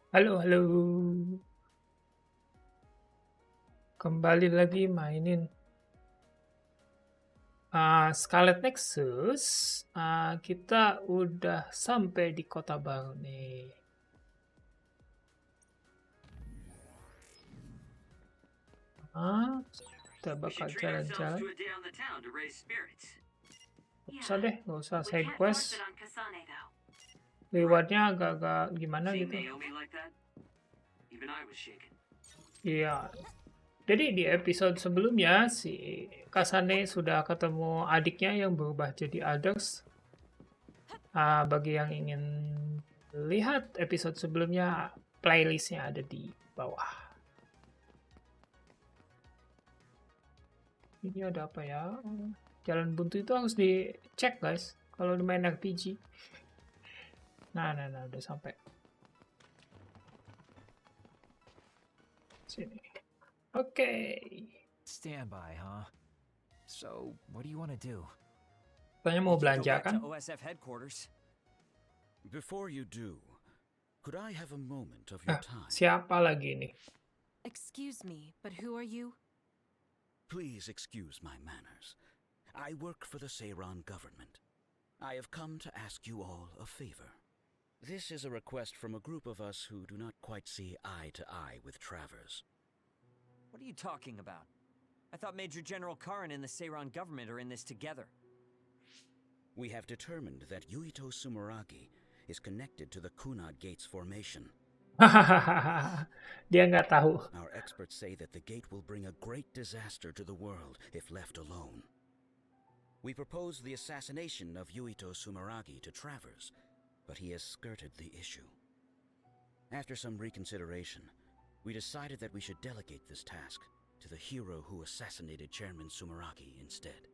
Halo, halo. Kembali lagi mainin Scarlet Nexus. Kita udah sampai di kota baru nih. Kita bakal jalan-jalan. Usah deh, nggak usah side quest. Rewardnya agak-agak gimana gitu. Iya. Jadi di episode sebelumnya si Kasane sudah ketemu adiknya yang berubah jadi others. Bagi yang ingin lihat episode sebelumnya, playlistnya ada di bawah. Ini ada apa ya? Jalan buntu itu harus dicek guys kalau main RPG. Nah, udah sampai. Sini. Oke. Standby, huh? So, what do you want to do? Katanya mau belanja kan? OSF headquarters. Before you do, could I have a moment of your time? Siapa lagi nih? Excuse me, but who are you? Please excuse my manners. I work for the Seiran government. I have come to ask you all a favor. This is a request from a group of us who do not quite see eye to eye with Travers. What are you talking about? I thought Major General Karin and the Seiran government are in this together. We have determined that Yuito Sumeragi is connected to the Kunad Gates formation. Dia nggak tahu. Our experts say that the gate will bring a great disaster to the world if left alone. We proposed the assassination of Yuito Sumeragi to Travers, but he has skirted the issue. After some reconsideration, we decided that we should delegate this task to the hero who assassinated Chairman Sumeragi instead.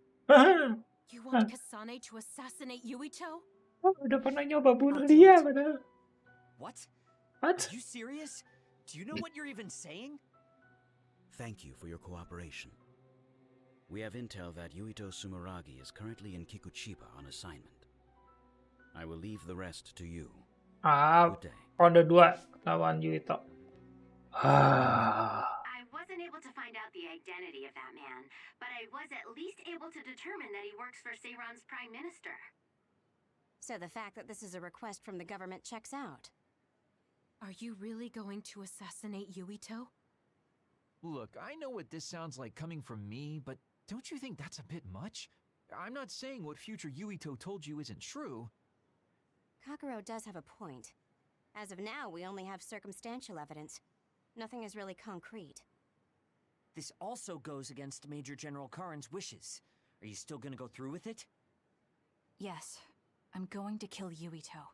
You want Kasane to assassinate Yuito? Udah pernah nyoba bunuh dia padahal. What? What? Are you serious? Do you know what you're even saying? Thank you for your cooperation. We have intel that Yuito Sumeragi is currently in Kikuchiba on assignment. I will leave the rest to you. Good day. Ronde 2 lawan Yuito. I wasn't able to find out the identity of that man, but I was at least able to determine that he works for Seiran's prime minister. So the fact that this is a request from the government checks out. Are you really going to assassinate Yuito? Look, I know what this sounds like coming from me, but don't you think that's a bit much? I'm not saying what future Yuito told you isn't true. Kagero does have a point. As of now, we only have circumstantial evidence. Nothing is really concrete. This also goes against Major General Karin's wishes. Are you still gonna go through with it? Yes, I'm going to kill Yuito.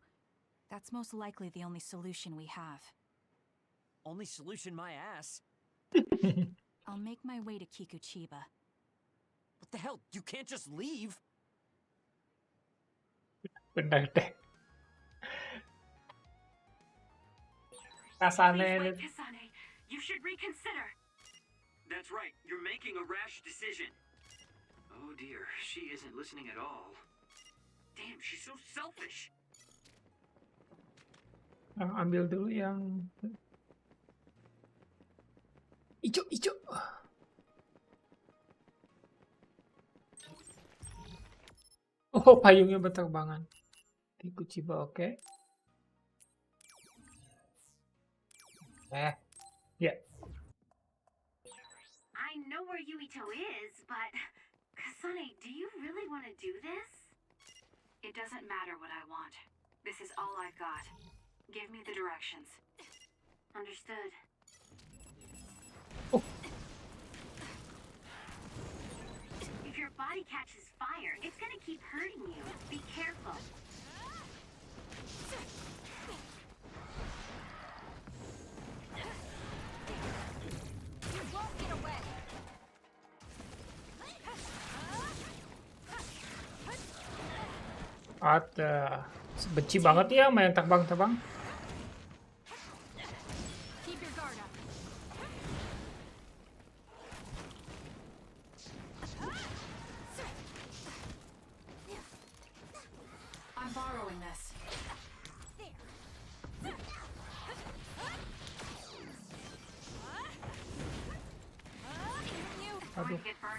That's most likely the only solution we have. Only solution, my ass. I'll make my way to Kikuchiba. What the hell? You can't just leave. Benar deh. Kasane. Kasane, you should reconsider. That's right. You're making a rash decision. Oh dear, she isn't listening at all. Damn, she's so selfish. Ambil dulu yang ijo. Oh, payungnya berterbangan. Kikuchiba, oke. Ya. I know where Yuito is, but Kasane, do you really want to do this? It doesn't matter what I want. This is all I've got. Give me the directions. Understood. Oh. If your body catches fire, it's gonna keep hurting you. Be careful. You won't get away! Benci banget ya main terbang-terbang. Keep your guard up. I'm borrowing this.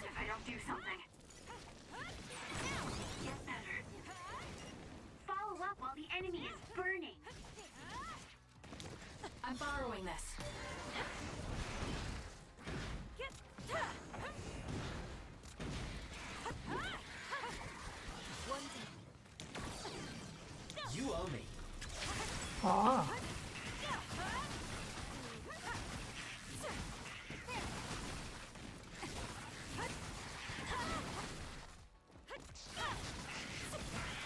hurt if I don't do something. Get better. Follow up while the enemy is burning. I'm borrowing this. You owe me. Ah,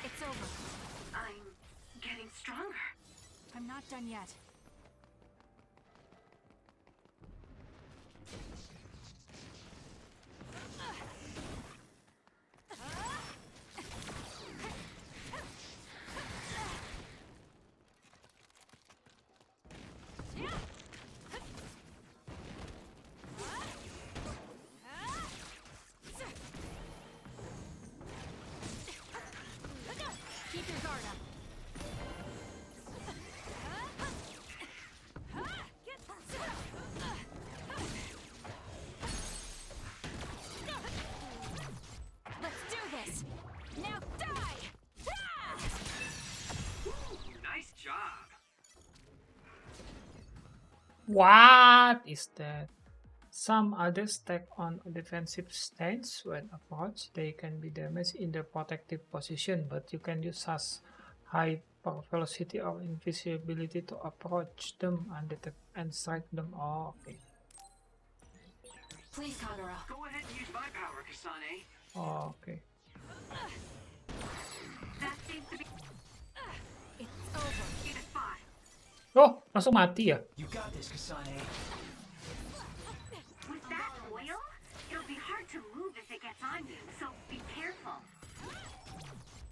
It's over. I'm getting stronger. I'm not done yet. Keep your guard up. Let's do this. Now die. Nice job. what is that? Some others take on a defensive stance when approached. They can be damaged in their protective position, but you can use such hyper velocity or invisibility to approach them undetected and strike them. Oh, okay. Please, Kagura. Go ahead and use my power, Kasane. Oh, okay. That seems to be It's over. a spot. Oh, langsung mati ya? You got this, Kasane. With that oil, it'll be hard to move if it gets on you, so be careful.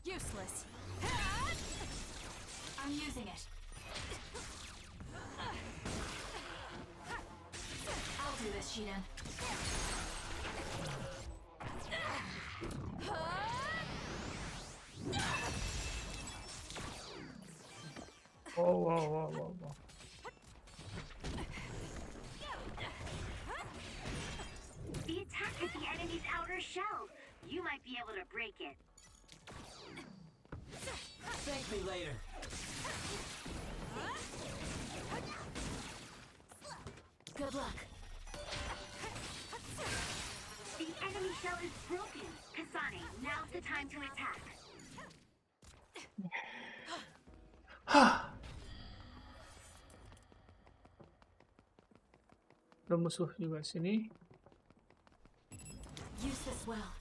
Useless. I'm using it. I'll do this, Shiden. Whoa, whoa, whoa, whoa, whoa. The attack at the enemy's outer shell. You might be able to break it. Thank me later. Good luck. The enemy shell is broken. Kasane, now's the time to attack. Ada musuh juga sini. Use this well.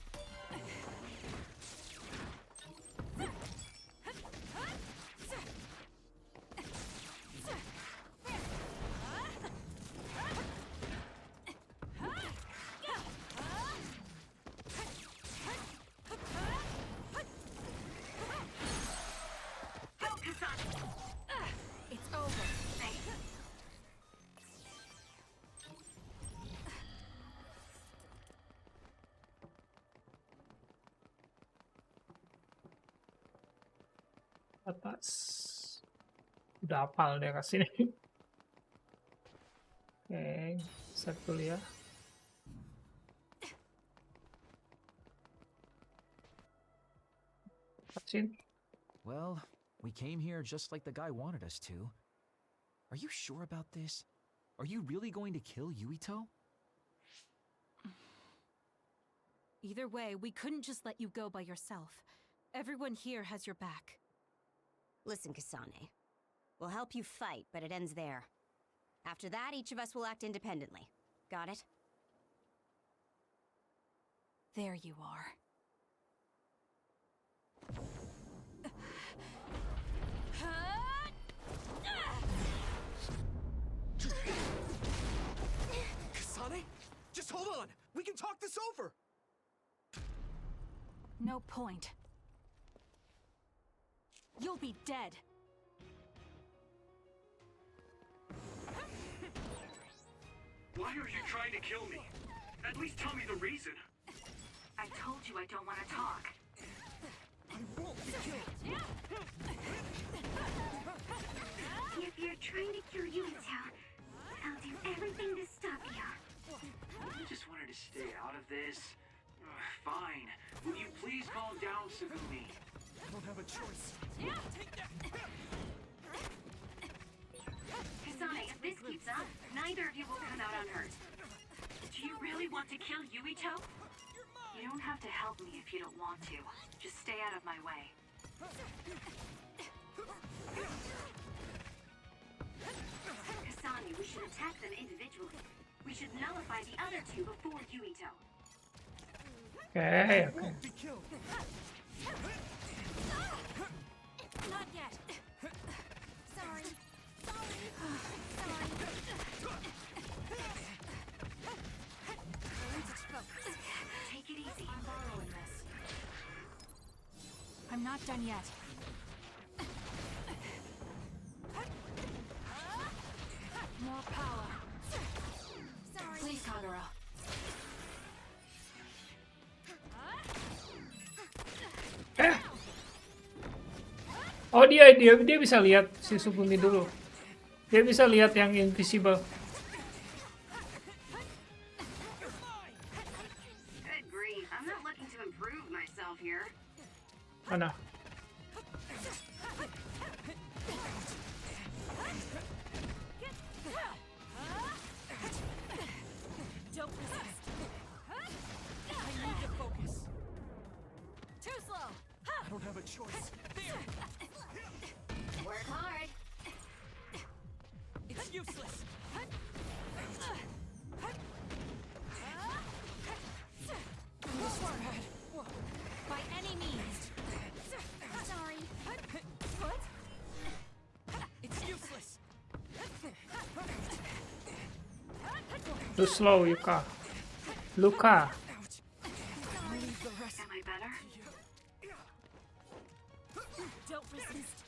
Go, Kasane. It's over. Atas. Udah hafal daerah sini. Oke, set dulu ya. Vaksin. Well, we came here just like the guy wanted us to. Are you sure about this? Are you really going to kill Yuito? Either way, we couldn't just let you go by yourself. Everyone here has your back. Listen, Kasane. We'll help you fight, but it ends there. After that, each of us will act independently. Got it? There you are. Kasane? Just hold on! We can talk this over! No point. You'll be dead. Why are you trying to kill me? At least tell me the reason. I told you I don't want to talk. If you're trying to kill Yuito, I'll do everything to stop you. I just wanted to stay out of this. fine. Will you please calm down, Sugumi? I don't have a choice. Take that. Kasane, if this keeps up, neither of you will come out unhurt. Do you really want to kill Yuito? You don't have to help me if you don't want to. Just stay out of my way. Kasane, we should attack them individually. We should nullify the other two before Yuito. Okay. Be killed. Not yet. Sorry. Sorry. Take it easy. I'm borrowing this. I'm not done yet. More power. Sorry. Please, Kagura. Oh, dia bisa lihat si Sugumi dulu. Dia bisa lihat yang invisible. Good grief, I'm not looking to improve myself here. Mana? Don't resist. I need to focus. Too slow. I don't have a choice. There. Work hard. It's useless. By any means. Sorry. What? It's useless. Too slow, Luka. Am I better? Don't resist.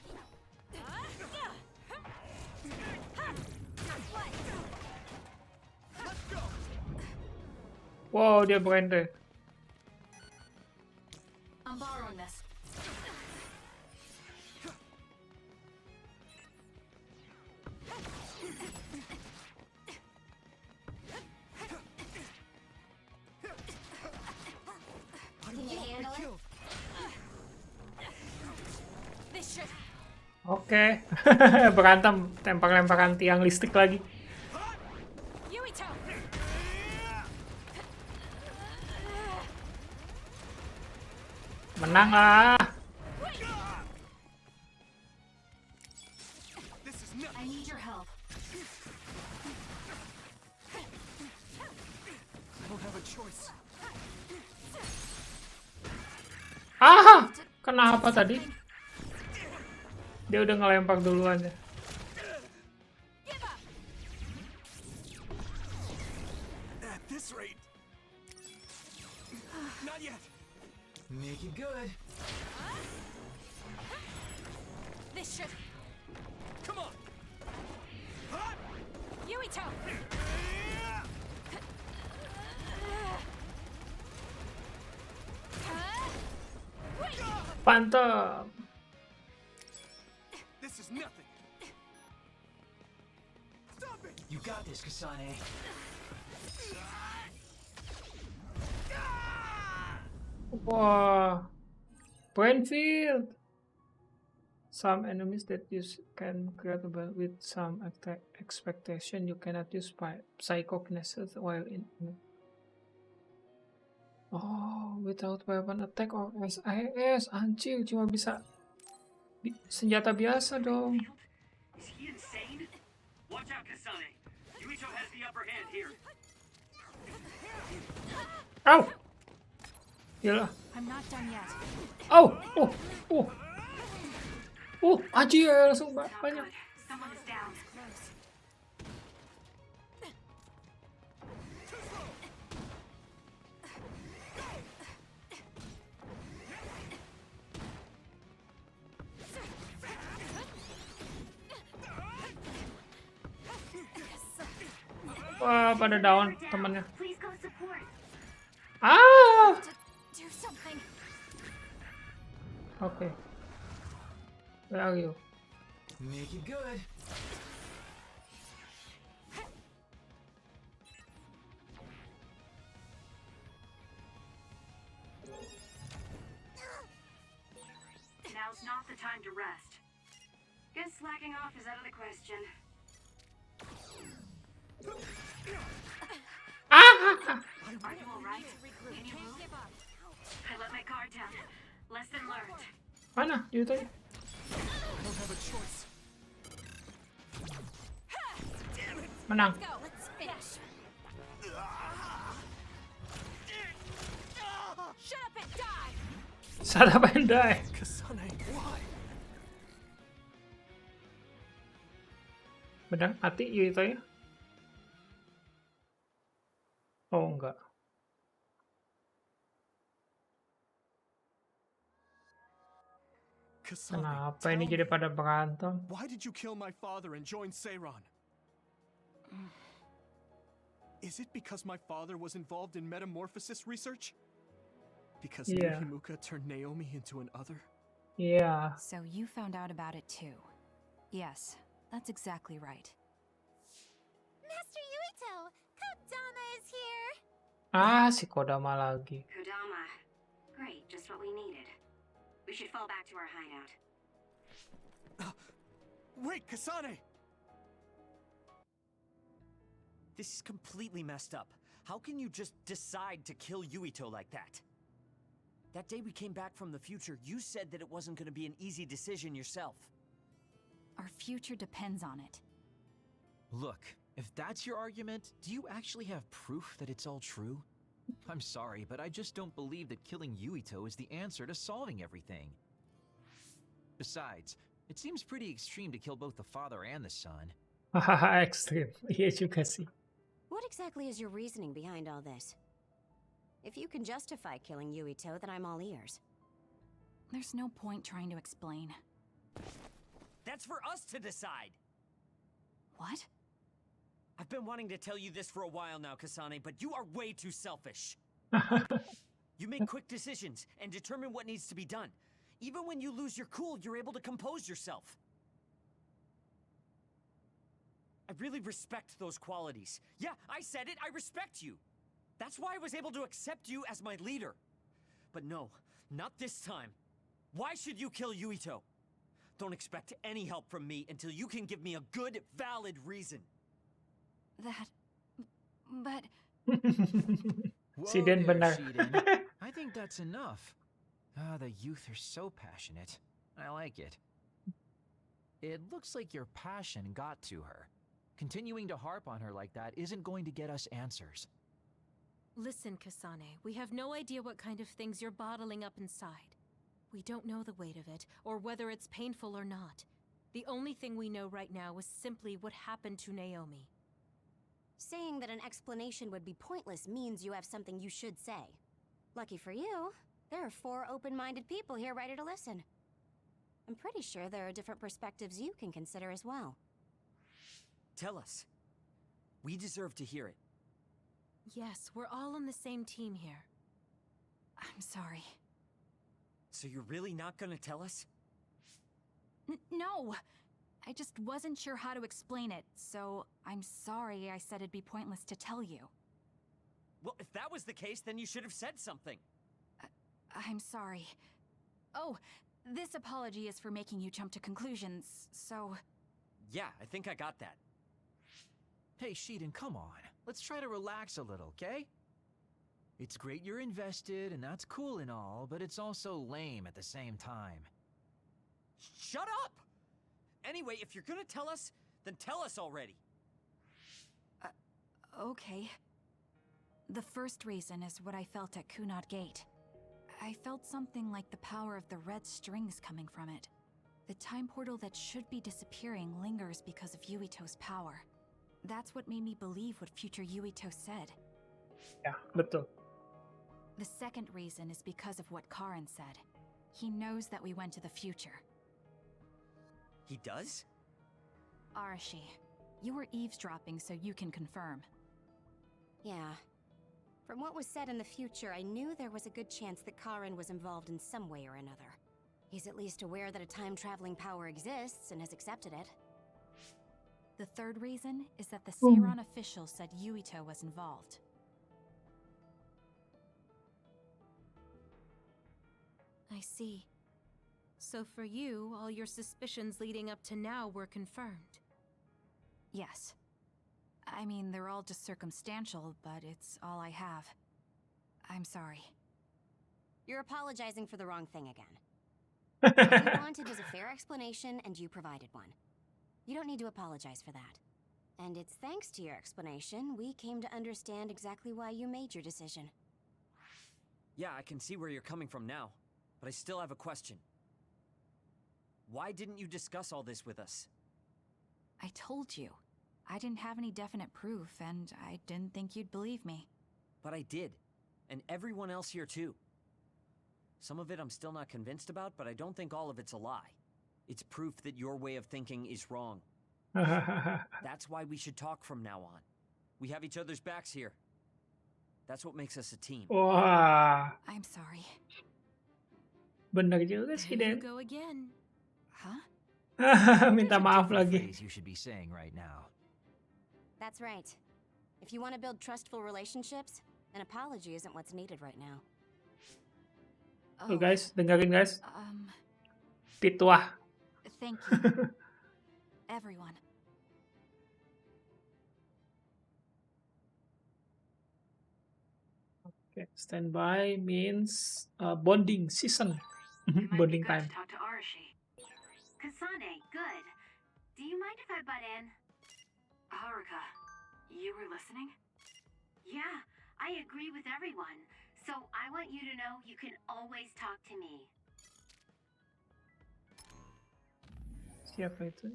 Wow, dia berende. I'm borrowing this. Can you handle it? This should. Oke. Berantem, lempar-lemparan tiang listrik lagi. Yuito. Menang lah. This is nothing. I need your help. I don't have a choice. Ah, kenapa tadi? Dia udah ngelempar duluan ya. At this rate. Not yet. Make it good. This should. Come on. Yuito. Mantap. This is nothing. Stop it. You got this, Kasane. Wah, Brainfield. Some enemies that you can create with some expectation you cannot use psychokinesis while in. Oh, without weapon attack or SIS, anjir, cuma bisa senjata biasa dong. Is he insane? Watch out, Kasane. Yuito has the upper hand here. Au! Yalah. I'm not done yet. Au! Anjir, langsung Not banyak. good. Someone is down. Wah, pada down temannya. Please go support. Ah! Do something. Oke. Where are you? Make it good. not the time to rest. Guess slacking off is out of the question. Are you alright? Can you move? I let my guard down. Lesson learned. Mana Yuito? I don't have a choice. Menang. Go, let's finish. Shut up and die! Shut up and die. Kasane, why? Benar mati Yuito ya? Oh enggak. Kasane, Kenapa ini tell jadi me, pada berantem? why did you kill my father and join Seiran? Is it because my father was involved in metamorphosis research? Because Yeah. Himuka turned Naomi into an other? Iya. So you found out about it too. Yes, that's exactly right. Master Yuito, Kodama is here! Ah, si Kodama lagi. Kodama. Great, just what we needed. We should fall back to our hideout. Wait, Kasane! This is completely messed up. How can you just decide to kill Yuito like that? That day we came back from the future, you said that it wasn't going to be an easy decision yourself. Our future depends on it. Look, if that's your argument, do you actually have proof that it's all true? I'm sorry, but I just don't believe that killing Yuito is the answer to solving everything. Besides, it seems pretty extreme to kill both the father and the son. Hahaha, ekstrim. Iya juga sih. What exactly is your reasoning behind all this? If you can justify killing Yuito, then I'm all ears. There's no point trying to explain. That's for us to decide! What? I've been wanting to tell you this for a while now, Kasane, but you are way too selfish. You make quick decisions and determine what needs to be done. Even when you lose your cool, you're able to compose yourself. I really respect those qualities. Yeah, I said it, I respect you. That's why I was able to accept you as my leader. But no, not this time. Why should you kill Yuito? Don't expect any help from me until you can give me a good, valid reason. But... Si Whoa Den there, benar. Shiden. I think that's enough. Ah, the youth are so passionate. I like it. It looks like your passion got to her. Continuing to harp on her like that isn't going to get us answers. Listen, Kasane, we have no idea what kind of things you're bottling up inside. We don't know the weight of it, or whether it's painful or not. The only thing we know right now is simply what happened to Naomi. Saying that an explanation would be pointless means you have something you should say. Lucky for you, there are 4 open-minded people here ready to listen. I'm pretty sure there are different perspectives you can consider as well. Tell us. We deserve to hear it. Yes, we're all on the same team here. I'm sorry. So you're really not gonna tell us? No! I just wasn't sure how to explain it, so I'm sorry I said it'd be pointless to tell you. Well, if that was the case, then you should have said something. I'm sorry. Oh, this apology is for making you jump to conclusions, so... Yeah, I think I got that. Hey, Shiden, come on. Let's try to relax a little, okay? It's great you're invested, and that's cool and all, but it's also lame at the same time. Shut up! Anyway, if you're gonna tell us, then tell us already. Okay. The first reason is what I felt at Kunad Gate. I felt something like the power of the red strings coming from it. The time portal that should be disappearing lingers because of Yuito's power. That's what made me believe what future Yuito said. Ya, betul. The second reason is because of what Karin said. He knows that we went to the future. He does? Arashi, you were eavesdropping so you can confirm. Yeah. From what was said in the future, I knew there was a good chance that Karin was involved in some way or another. He's at least aware that a time-traveling power exists and has accepted it. The third reason is that the Seiran official said Yuito was involved. I see. So for you, all your suspicions leading up to now were confirmed. Yes. I mean, they're all just circumstantial, but it's all I have. I'm sorry. You're apologizing for the wrong thing again. What you wanted was a fair explanation, and you provided one. You don't need to apologize for that. And it's thanks to your explanation we came to understand exactly why you made your decision. Yeah, I can see where you're coming from now, but I still have a question. Why didn't you discuss all this with us? I told you. I didn't have any definite proof, and I didn't think you'd believe me. But I did. And everyone else here too. Some of it I'm still not convinced about, but I don't think all of it's a lie. It's proof that your way of thinking is wrong. That's why we should talk from now on. We have each other's backs here. That's what makes us a team. Wah, I'm sorry. bener juga sih, Here you Den. go again. Huh? Minta maaf Different lagi. phrase you should be saying right now. That's right. If you want to build trustful relationships, an apology isn't what's needed right now. Tuh guys, dengerin guys. Um, Pituah. thank you. Everyone. Okay, standby means bonding season. It might be Bonding good time. to talk to Arashi. Kasane, good. Do you mind if I butt in? Haruka, you were listening? Yeah, I agree with everyone. So I want you to know you can always talk to me. Siapa itu?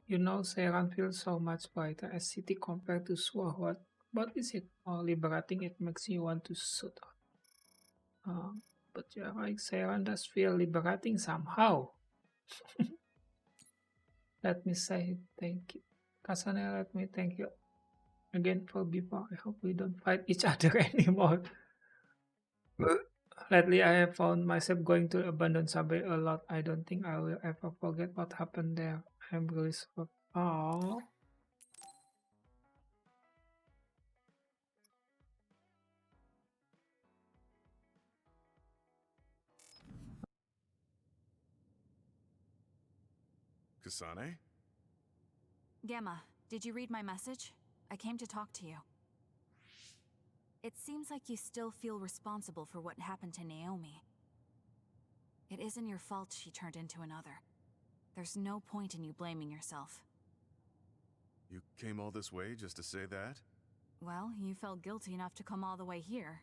You know, Seiran feels so much brighter as city compared to Swahwat. What is it? More liberating, it makes you want to shoot out. But you're right, Seiran does feel liberating somehow. Let me say thank you. Kasane, let me thank you again for before. I hope we don't fight each other anymore. Lately, I have found myself going to abandoned subway a lot. I don't think I will ever forget what happened there. I'm really sorry. Oh, Kasane? Gamma, did you read my message? I came to talk to you. It seems like you still feel responsible for what happened to Naomi. It isn't your fault she turned into another. There's no point in you blaming yourself. You came all this way just to say that? Well, you felt guilty enough to come all the way here.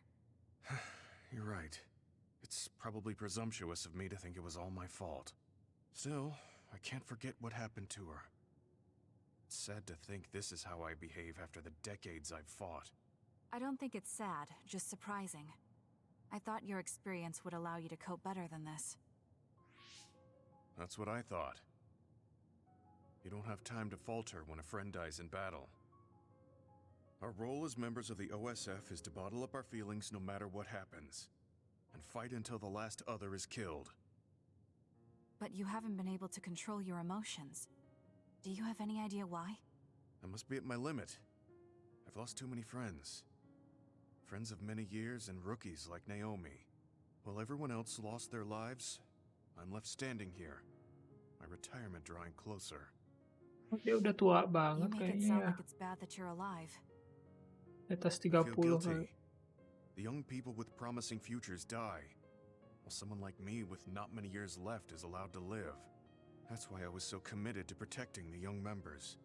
You're right. It's probably presumptuous of me to think it was all my fault. Still, I can't forget what happened to her. It's sad to think this is how I behave after the decades I've fought. I don't think it's sad, just surprising. I thought your experience would allow you to cope better than this. That's what I thought. You don't have time to falter when a friend dies in battle. Our role as members of the OSF is to bottle up our feelings no matter what happens, and fight until the last other is killed. But you haven't been able to control your emotions. Do you have any idea why? I must be at my limit. I've lost too many friends. Friends of many years and rookies like Naomi. While everyone else lost their lives, I'm left standing here. My retirement drawing closer. dia udah tua You banget make it kayaknya sound ya. like it's bad that you're alive. Di atas I feel 30 kali. guilty. The young people with promising futures die, while someone like me with not many years left is allowed to live. That's why I was so committed to protecting the young members.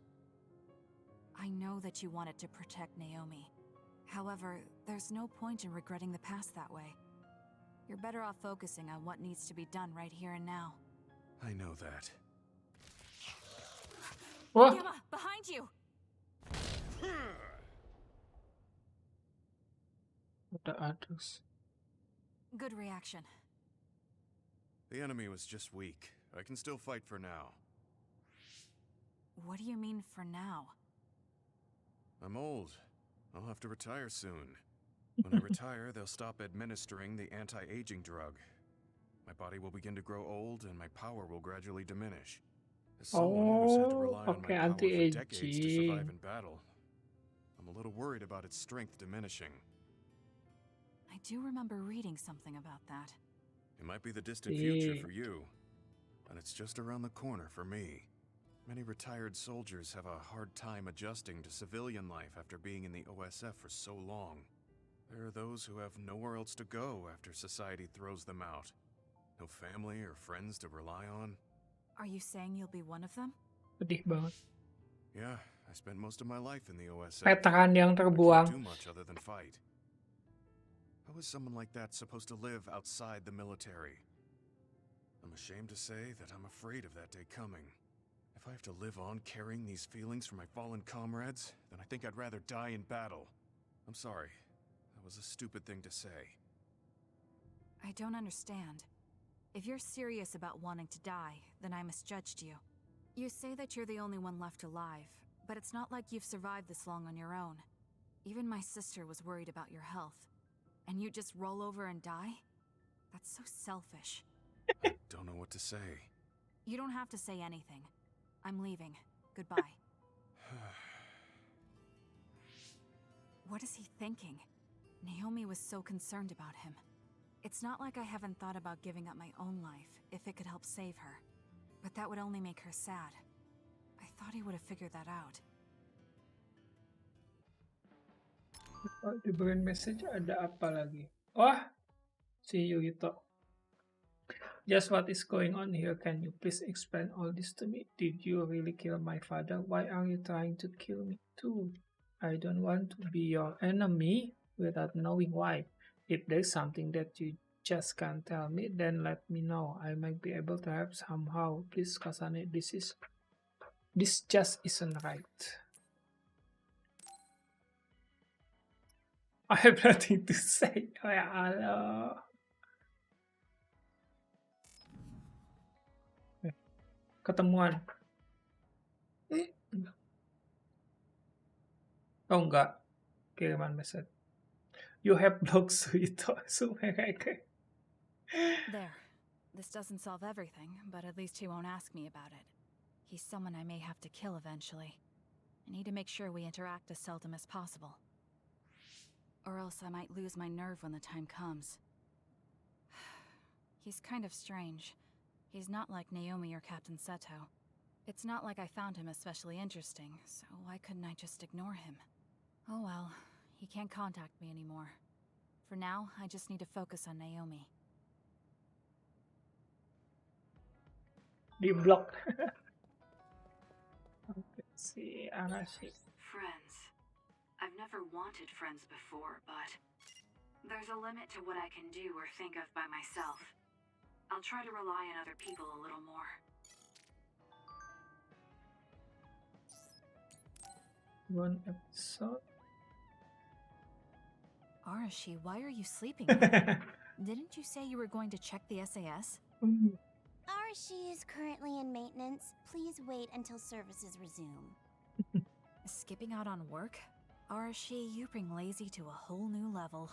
I know that you wanted to protect Naomi. However, there's no point in regretting the past that way. You're better off focusing on what needs to be done right here and now. I know that. Wah, Gamma, behind you! ada others. Good reaction. The enemy was just weak. I can still fight for now. What do you mean for now? I'm old. I'll have to retire soon. When I retire, they'll stop administering the anti-aging drug. My body will begin to grow old and my power will gradually diminish. As someone who's had to rely on my power for decades to survive in battle, I'm a little worried about its strength diminishing. I do remember reading something about that. It might be the distant future Iya. for you, but it's just around the corner for me. Many retired soldiers have a hard time adjusting to civilian life after being in the OSF for so long. There are those who have nowhere else to go after society throws them out. No family or friends to rely on. Are you saying you'll be one of them? Sedih banget. Yeah, I spent most of my life in the OSF. Veteran yang I can't terbuang. do much other than fight. How is someone like that supposed to live outside the military? I'm ashamed to say that I'm afraid of that day coming. If I have to live on carrying these feelings for my fallen comrades, then I think I'd rather die in battle. I'm sorry. That was a stupid thing to say. I don't understand. If you're serious about wanting to die, then I misjudged you. You say that you're the only one left alive, but it's not like you've survived this long on your own. Even my sister was worried about your health. And you just roll over and die? That's so selfish. I don't know what to say. You don't have to say anything. I'm leaving. Goodbye. What is he thinking? Naomi was so concerned about him. It's not like I haven't thought about giving up my own life if it could help save her. But that would only make her sad. I thought he would have figured that out. Oh, di brain message ada apa lagi? Wah, si Yuito. Just what is going on here? Can you please explain all this to me? Did you really kill my father? Why are you trying to kill me too? I don't want to be your enemy without knowing why. If there's something that you just can't tell me, then let me know. I might be able to help somehow. Please, Kasane, this just isn't right. I have nothing to say. Oh ya Allah. Ketemuan. Oh enggak. Kiriman message. You have blocked Suito. There. This doesn't solve everything, but at least he won't ask me about it. He's someone I may have to kill eventually. I need to make sure we interact as seldom as possible. Or else I might lose my nerve when the time comes. He's kind of strange. He's not like Naomi or Captain Seto. It's not like I found him especially interesting, so why couldn't I just ignore him? Oh well, he can't contact me anymore. For now, I just need to focus on Naomi. Di block. Oke, si Arashi. Friends. I've never wanted friends before, but there's a limit to what I can do or think of by myself. I'll try to rely on other people a little more. One episode. Arashi, why are you sleeping now? Didn't you say you were going to check the SAS? Arashi is currently in maintenance. Please wait until services resume. Skipping out on work? Arashi, you bring lazy to a whole new level.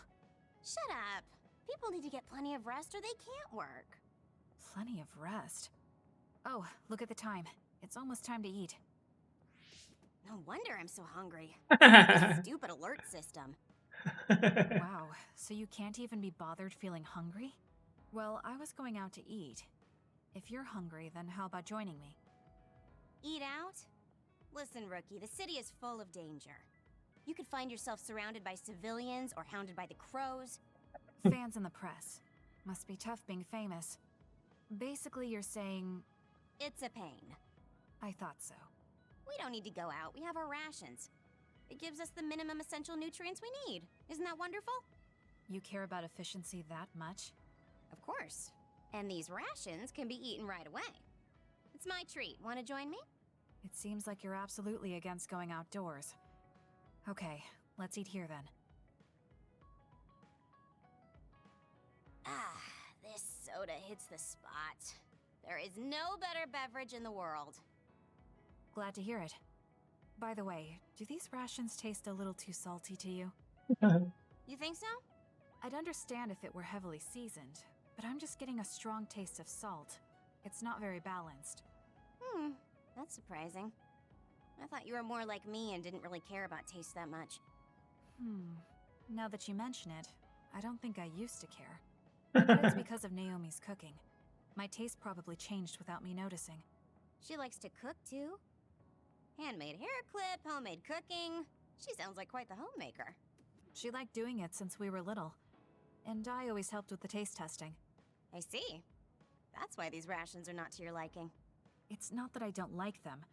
Shut up. People need to get plenty of rest or they can't work. Plenty of rest. Oh, look at the time. It's almost time to eat. No wonder I'm so hungry. This stupid alert system. Wow, so you can't even be bothered feeling hungry? Well, I was going out to eat. If you're hungry, then how about joining me? Eat out? Listen, Rookie, the city is full of danger. You could find yourself surrounded by civilians or hounded by the crows. Fans in the press. Must be tough being famous. Basically, you're saying... It's a pain. I thought so. We don't need to go out. We have our rations. It gives us the minimum essential nutrients we need. Isn't that wonderful? You care about efficiency that much? Of course. And these rations can be eaten right away. It's my treat. Want to join me? It seems like you're absolutely against going outdoors. Okay, let's eat here then. Ah, this soda hits the spot. There is no better beverage in the world. Glad to hear it. By the way, do these rations taste a little too salty to you? You think so? I'd understand if it were heavily seasoned, but I'm just getting a strong taste of salt. It's not very balanced. That's surprising. I thought you were more like me and didn't really care about taste that much. Now that you mention it, I don't think I used to care. I bet it's because of Naomi's cooking. My taste probably changed without me noticing. She likes to cook too. Handmade hair clip, homemade cooking. She sounds like quite the homemaker. She liked doing it since we were little. And I always helped with the taste testing. I see. That's why these rations are not to your liking. It's not that I don't like them.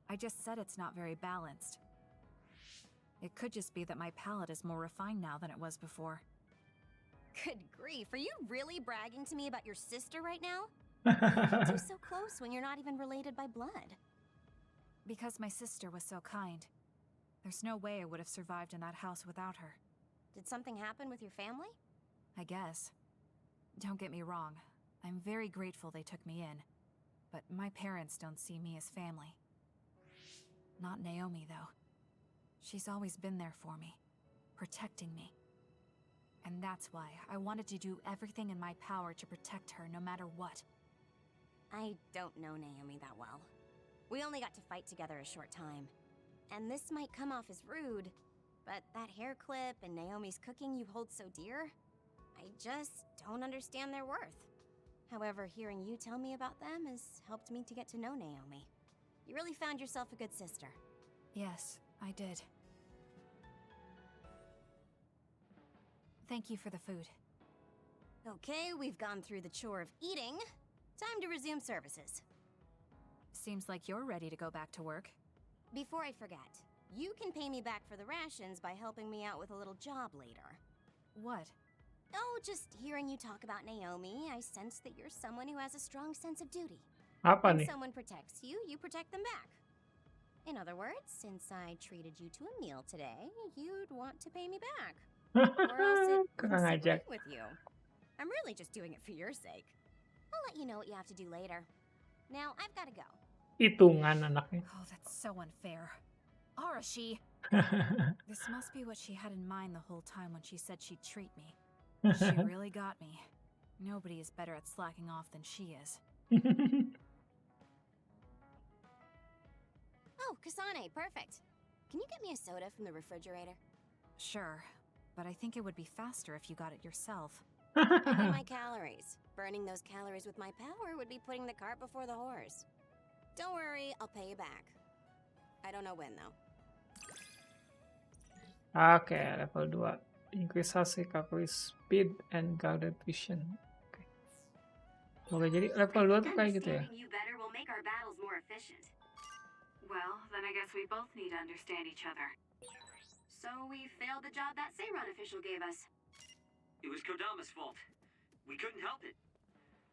I just said it's not very balanced. It could just be that my palate is more refined now than it was before. Good grief, are you really bragging to me about your sister right now? How are you so close when you're not even related by blood? Because my sister was so kind. There's no way I would have survived in that house without her. Did something happen with your family? I guess. Don't get me wrong. I'm very grateful they took me in. But my parents don't see me as family. Not Naomi, though. She's always been there for me, protecting me. And that's why I wanted to do everything in my power to protect her no matter what. I don't know Naomi that well. We only got to fight together a short time. And this might come off as rude, but that hair clip and Naomi's cooking you hold so dear, I just don't understand their worth. However, hearing you tell me about them has helped me to get to know Naomi. You really found yourself a good sister. Yes, I did. Thank you for the food. Okay, we've gone through the chore of eating. Time to resume services. Seems like you're ready to go back to work. Before I forget, you can pay me back for the rations by helping me out with a little job later. What? Oh, just hearing you talk about Naomi, I sense that you're someone who has a strong sense of duty. Apa When nih? someone protects you, you protect them back. In other words, since I treated you to a meal today, you'd want to pay me back. Or else it Kurang wouldn't sit ajar. right with you. I'm really just doing it for your sake. I'll let you know what you have to do later. Now, I've got to go. Hitungan anaknya. Oh, that's so unfair. Arashi! This must be what she had in mind the whole time when she said she'd treat me. She really got me. Nobody is better at slacking off than she is. Oh, Kasane, perfect. Can you get me a soda from the refrigerator? Sure, but I think it would be faster if you got it yourself. I need my calories. Burning those calories with my power would be putting the cart before the horse. Don't worry, I'll pay you back. I don't know when, though. Oke, level 2. Increase calculate speed and guarded vision. Oke, jadi level 2 tuh kayak gitu ya. Understanding you better will make our battles more efficient. Well, then I guess we both need to understand each other. So we failed the job that Seiran official gave us. It was Kodama's fault. We couldn't help it.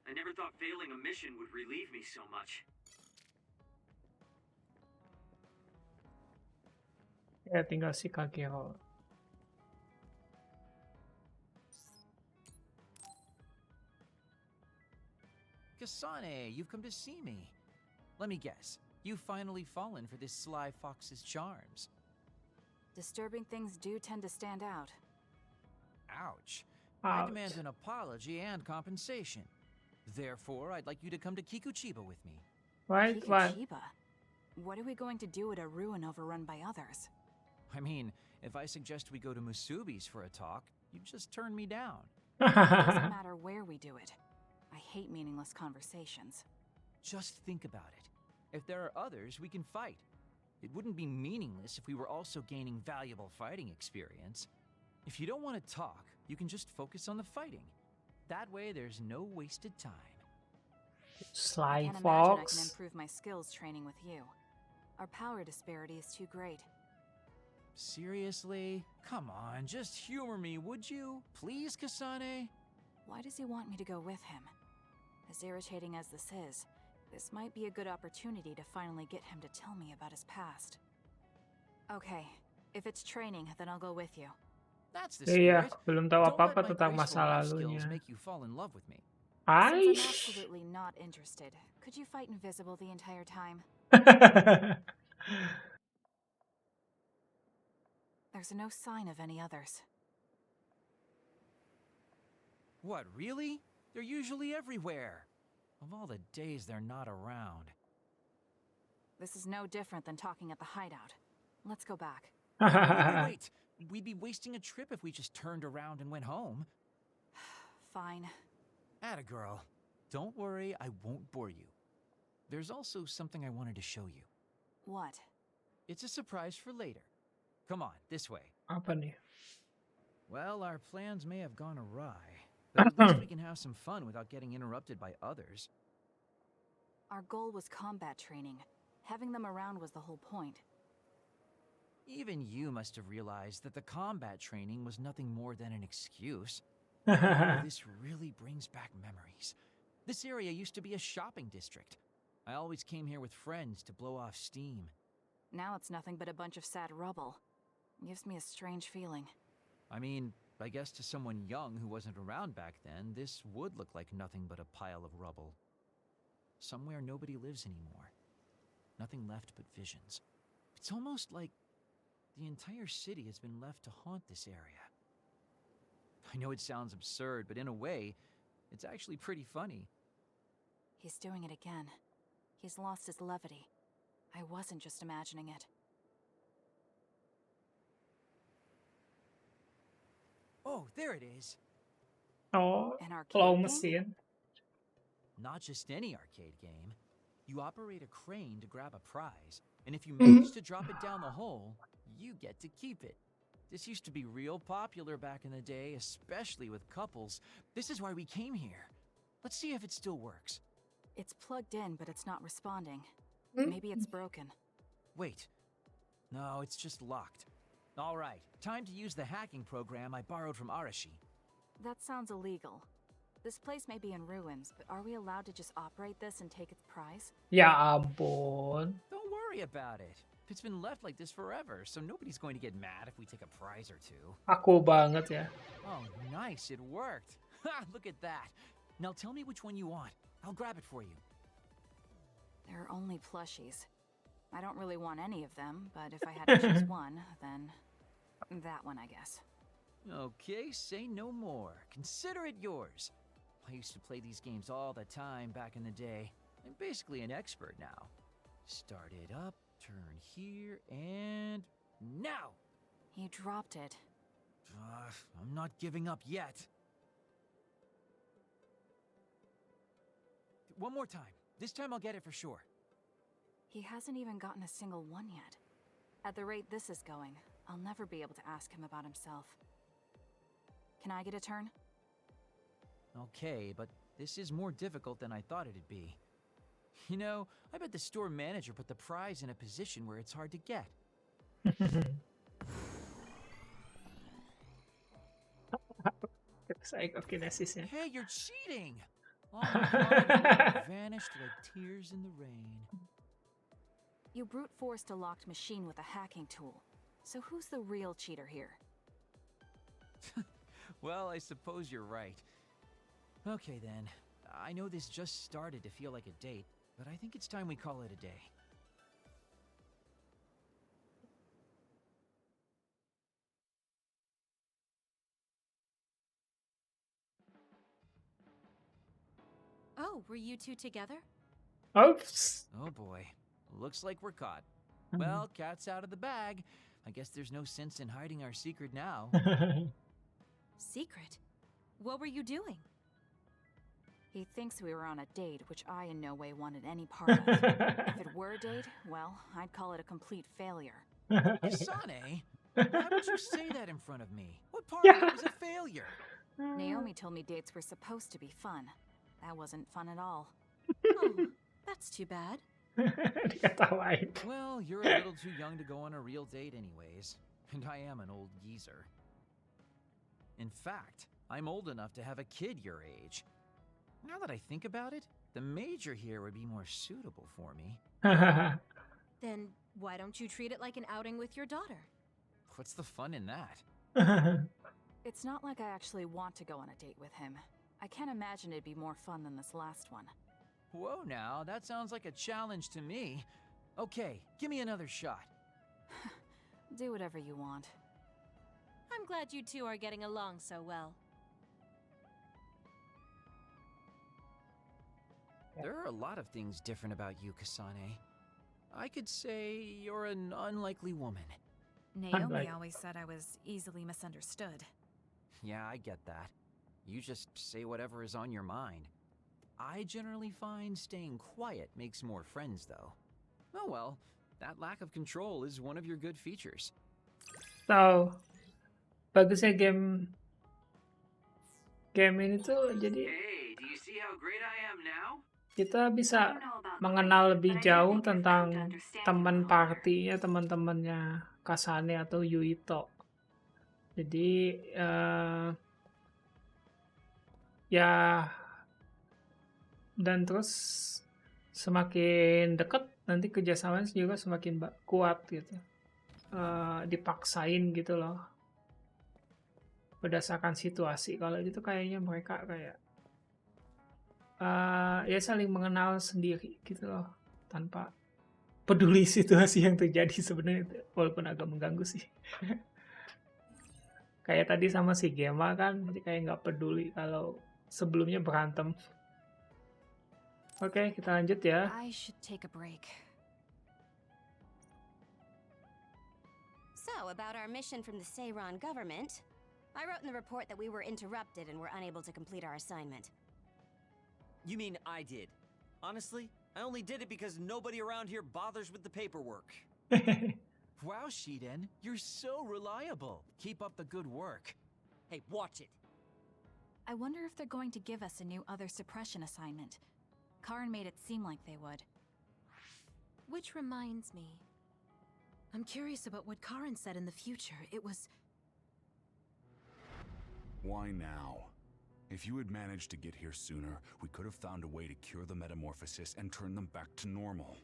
I never thought failing a mission would relieve me so much. Ya tinggal si Kagero. Kasane, you've come to see me. Let me guess. You've finally fallen for this sly fox's charms. Disturbing things do tend to stand out. Ouch. I Ouch. demand an apology and compensation. Therefore, I'd like you to come to Kikuchiba with me. What? Kikuchiba? What are we going to do at a ruin overrun by others? I mean, if I suggest we go to Musubi's for a talk, you just turn me down. Doesn't matter where we do it. I hate meaningless conversations. Just think about it. If there are others, we can fight. It wouldn't be meaningless if we were also gaining valuable fighting experience. If you don't want to talk, you can just focus on the fighting. That way, there's no wasted time. I Sly can't imagine I can Fox. improve my skills training with you. Our power disparity is too great. Seriously? Come on, just humor me, would you? Please, Kasane? Why does he want me to go with him? As irritating as this is, this might be a good opportunity to finally get him to tell me about his past. Okay, if it's training, then I'll go with you. That's the Iya, spirit. belum tahu Don't apa-apa let my tentang graceful masa life skills lalunya. make you fall in love with me. Since I'm Aish. absolutely not interested, could you fight invisible the entire time? There's no sign of any others. What, really? They're usually everywhere. Of all the days they're not around. This is no different than talking at the hideout. Let's go back. Wait, we'd be wasting a trip if we just turned around and went home. Fine. Atta girl. Don't worry, I won't bore you. There's also something I wanted to show you. What? It's a surprise for later. Come on, this way. Apa nih? Well, our plans may have gone awry, but at least we can have some fun without getting interrupted by others. Our goal was combat training. Having them around was the whole point. Even you must have realized that the combat training was nothing more than an excuse. This really brings back memories. This area used to be a shopping district. I always came here with friends to blow off steam. Now it's nothing but a bunch of sad rubble. Gives me a strange feeling. I mean, I guess to someone young who wasn't around back then, this would look like nothing but a pile of rubble. Somewhere nobody lives anymore. Nothing left but visions. It's almost like the entire city has been left to haunt this area. I know it sounds absurd, but in a way, it's actually pretty funny. He's doing it again. He's lost his levity. I wasn't just imagining it. Oh, there it is. Oh, An arcade claw game? mesin. Not just any arcade game. You operate a crane to grab a prize, and if you manage to drop it down the hole, you get to keep it. This used to be real popular back in the day, especially with couples. This is why we came here. Let's see if it still works. It's plugged in, but it's not responding. Maybe it's broken. Wait. No, it's just locked. All right, time to use the hacking program I borrowed from Arashi. That sounds illegal. This place may be in ruins, but are we allowed to just operate this and take its prize? Ya ampun. Don't worry about it. It's been left like this forever, so nobody's going to get mad if we take a prize or two. Aku banget ya. Oh, nice, it worked. Ha, look at that. Now tell me which one you want. I'll grab it for you. There are only plushies. I don't really want any of them, but if I had to choose one, then that one, I guess. Okay, say no more. Consider it yours. I used to play these games all the time back in the day. I'm basically an expert now. Start it up, turn here, and now! You dropped it. I'm not giving up yet. One more time. This time I'll get it for sure. He hasn't even gotten a single one yet. At the rate this is going, I'll never be able to ask him about himself. Can I get a turn? Okay, but this is more difficult than I thought it'd be. You know, I bet the store manager put the prize in a position where it's hard to get. Psychokinesisnya. Hey, you're cheating! All my hard work vanished like tears in the rain. You brute forced a locked machine with a hacking tool. So who's the real cheater here? Well, I suppose you're right. Okay then, I know this just started to feel like a date, but I think it's time we call it a day. Oh, were you two together? Oops. Oh boy, looks like we're caught. Well, cat's out of the bag. I guess there's no sense in hiding our secret now. Secret? What were you doing? He thinks we were on a date, which I in no way wanted any part of. If it were a date, well, I'd call it a complete failure. Kasane, why would you say that in front of me? What part of it was a failure? Naomi told me dates were supposed to be fun. That wasn't fun at all. Oh, that's too bad. Diketawain. Well, you're a little too young to go on a real date anyways. And I am an old geezer. In fact, I'm old enough to have a kid your age. Now that I think about it, the major here would be more suitable for me. Then why don't you treat it like an outing with your daughter? What's the fun in that? It's not like I actually want to go on a date with him. I can't imagine it'd be more fun than this last one. Whoa now, that sounds like a challenge to me. Okay, give me another shot. Do whatever you want. I'm glad you two are getting along so well. There are a lot of things different about you, Kasane. I could say you're an unlikely woman. Naomi always said I was easily misunderstood. Yeah, I get that. You just say whatever is on your mind. I generally find staying quiet makes more friends, though. Oh well, that lack of control is one of your good features. So, bagusnya game ini tuh jadi Hey, do you see how great I am now? kita I bisa don't know about mengenal great, lebih but I do jauh think I've come to tentang understand you a teman little better. partinya, teman-temannya Kasane atau Yuito. Jadi ya, dan terus semakin dekat nanti kerjasamanya juga semakin kuat gitu. Dipaksain gitu loh. Berdasarkan situasi. Kalau gitu kayaknya mereka kayak ya saling mengenal sendiri gitu loh, tanpa peduli situasi yang terjadi sebenarnya, walaupun agak mengganggu sih. Kayak tadi sama si Gema kan, jadi kayak nggak peduli kalau sebelumnya berantem. Oke, kita lanjut ya. I should take a break. So, about our mission from the Seiran government, I wrote in the report that we were interrupted and were unable to complete our assignment. You mean I did? Honestly, I only did it because nobody around here bothers with the paperwork. Wow, Shiden, you're so reliable. Keep up the good work. Hey, watch it. I wonder if they're going to give us a new other suppression assignment. Karin made it seem like they would. Which reminds me, I'm curious about what Karin said in the future. It was... Why now? If you had managed to get here sooner, we could have found a way to cure the metamorphosis and turn them back to normal.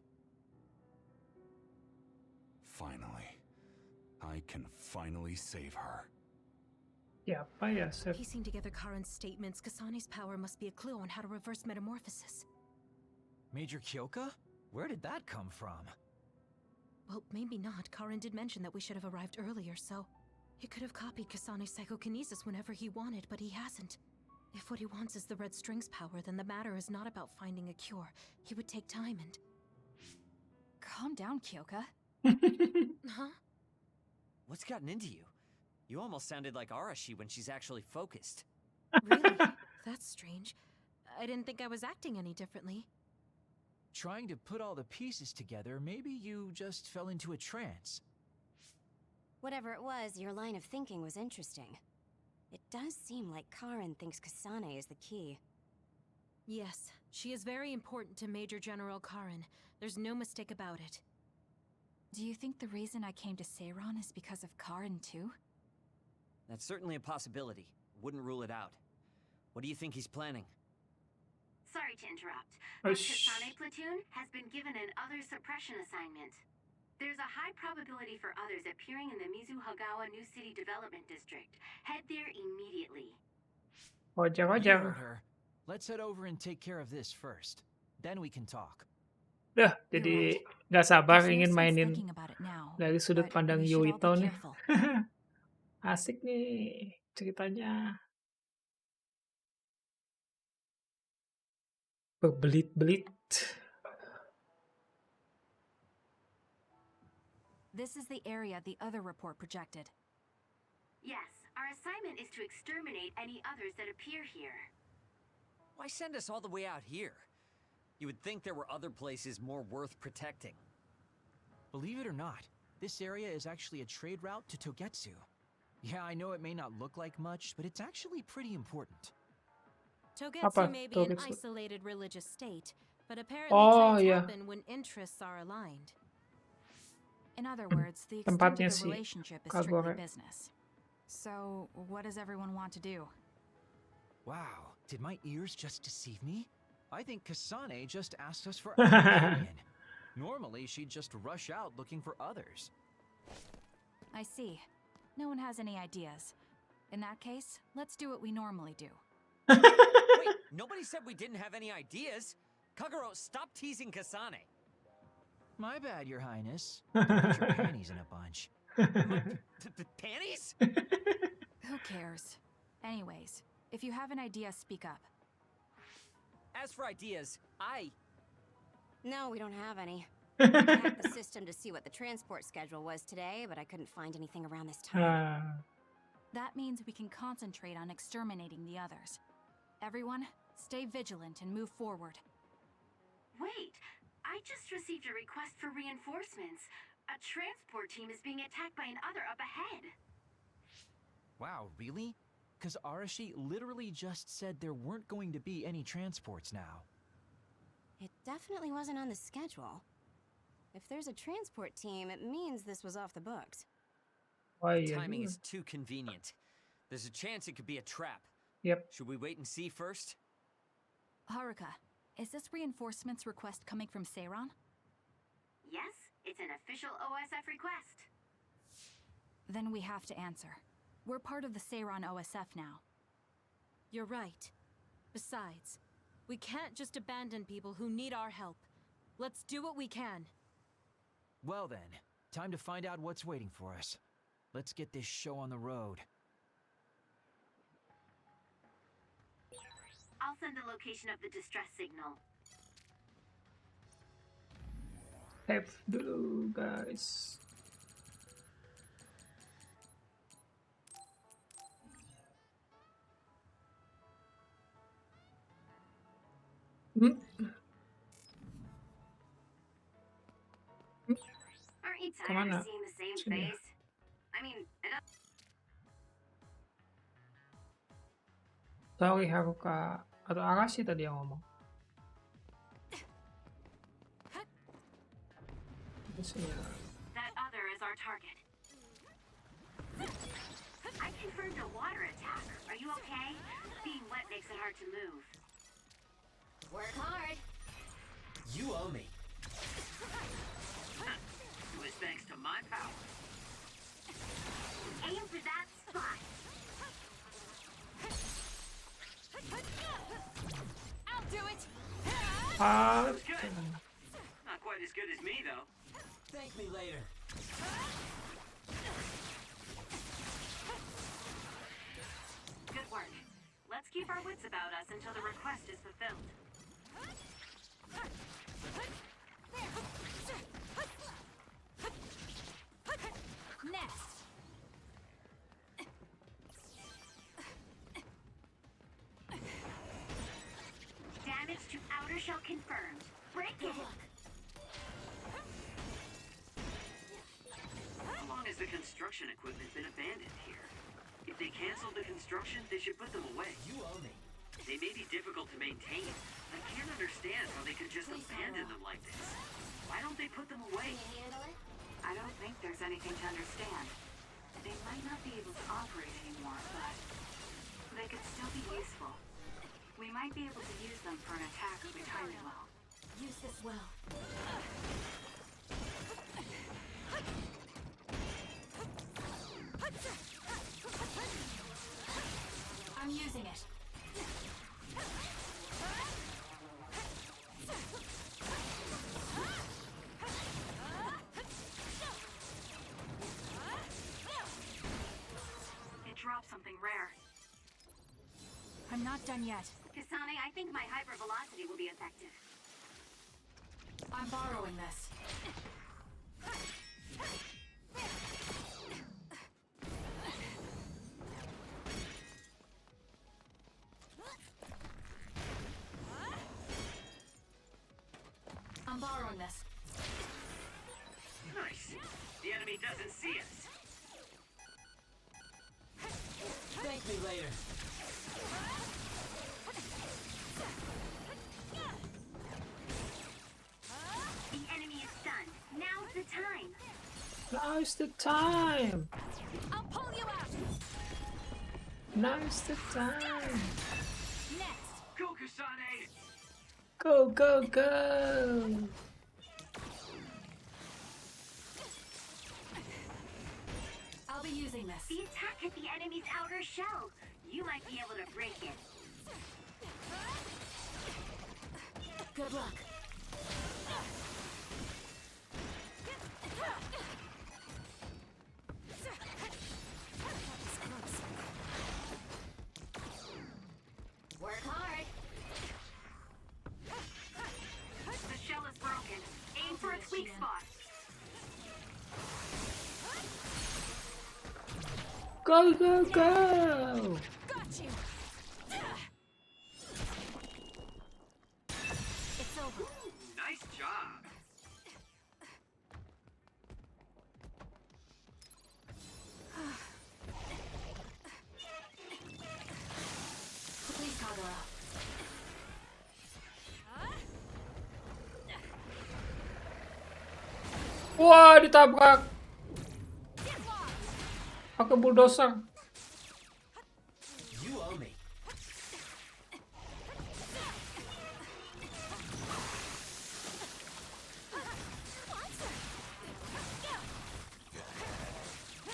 Finally. I can finally save her. Ya, apa ya? Piecing together Karin's statements, Kasane's power must be a clue on how to reverse metamorphosis. Major Kyoka? Where did that come from? Well, maybe not. Karin did mention that we should have arrived earlier, so... He could have copied Kasane's psychokinesis whenever he wanted, but he hasn't. If what he wants is the red strings power, then the matter is not about finding a cure. He would take time and... Calm down, Kyoka. Huh? What's gotten into you? You almost sounded like Arashi when she's actually focused. Really? That's strange. I didn't think I was acting any differently. Trying to put all the pieces together, maybe you just fell into a trance. Whatever it was, your line of thinking was interesting. It does seem like Karin thinks Kasane is the key. Yes, she is very important to Major General Karin. There's no mistake about it. Do you think the reason I came to Seiran is because of Karin too? That's certainly a possibility. Wouldn't rule it out. What do you think he's planning? Sorry to interrupt, Oh, but Kasane Platoon has been given an other suppression assignment. There's a high probability for others appearing in the Mizuhagawa New City Development District. Head there immediately. Wajar. You heard her. Let's head over and take care of this first. Then we can talk. Dah, jadi nggak sabar There's no ingin sense mainin thinking about it now, dari sudut but pandang we should all be Yuito nih. careful. Asik nih ceritanya. Berbelit-belit. This is the area the other report projected. Yes, our assignment is to exterminate any others that appear here. Why send us all the way out here? You would think there were other places more worth protecting. Believe it or not, this area is actually a trade route to Togetsu. Yeah, I know it may not look like much, but it's actually pretty important. Togetsu Apa may be an Togetsu? isolated religious state, but apparently Oh, trades yeah. happen when interests are aligned. In other words, the extent of Tempatnya the si relationship is strictly Kagore. business. So, what does everyone want to do? Wow, did my ears just deceive me? I think Kasane just asked us for our opinion. Normally, she'd just rush out looking for others. I see. No one has any ideas. In that case, let's do what we normally do. Wait, nobody said we didn't have any ideas. Kagero, stop teasing Kasane. My bad, Your Highness. Don't put your panties in a bunch. Panties? Who cares? Anyways, if you have an idea, speak up. As for ideas, No, we don't have any. I hacked the system to see what the transport schedule was today, but I couldn't find anything around this time. That means we can concentrate on exterminating the others. Everyone, stay vigilant and move forward. Wait, I just received a request for reinforcements. A transport team is being attacked by an other up ahead. Wow, really? Because Arashi literally just said there weren't going to be any transports now. It definitely wasn't on the schedule. If there's a transport team, it means this was off the books. Wah, The iya timing juga. is too convenient. There's a chance it could be a trap. Yep. Should we wait and see first? Haruka, is this reinforcements request coming from Seiran? Yes, it's an official OSF request. Then we have to answer. We're part of the Seiran OSF now. You're right. Besides, we can't just abandon people who need our help. Let's do what we can. Well then, time to find out what's waiting for us. Let's get this show on the road. I'll send the location of the distress signal. Save dulu, guys. Hmm? Aren't you tired Kemana? of seeing the same Sini ya. face? I mean, it Sorry, Haruka. Atau Arashi tadi yang ngomong. Di sini ya. That other is our target. I confirmed a water attack. Are you okay? Being wet makes it hard to move. Work hard. You owe me. It was thanks to my power. Aim for that spot. I'll do it! Ah, That was good. Not quite as good as me, though. Thank me later. Good work. Let's keep our wits about us until the request is fulfilled. Next! Damage to outer shell confirmed. Break it. How long has the construction equipment been abandoned here? If they canceled the construction, they should put them away. You owe me. They may be difficult to maintain. I can't understand how they could just abandon them like this. Why don't they put them away? I don't think there's anything to understand. They might not be able to operate anymore, but they could still be useful. We might be able to use them for an attack if we time it well. Use this well. I'm using it. It dropped something rare. I'm not done yet. Kasane, I think my hypervelocity will be effective. I'm borrowing this. I'm borrowing this. Nice. The enemy doesn't see us. Thank me later. The enemy is stunned. Now's the time. Now's the time. I'll pull you out! Now's the time. Next! Go, Kasane! Go, go, go. I'll be using this. The attack hit the enemy's outer shell. You might be able to break it. Good luck. Work hard. The shell is broken. Aim for its weak spot. Go, go, go! Got you! It's over. Nice job. Please, Kagura. Wah, ditabrak. Pakai bulldozer. You owe me.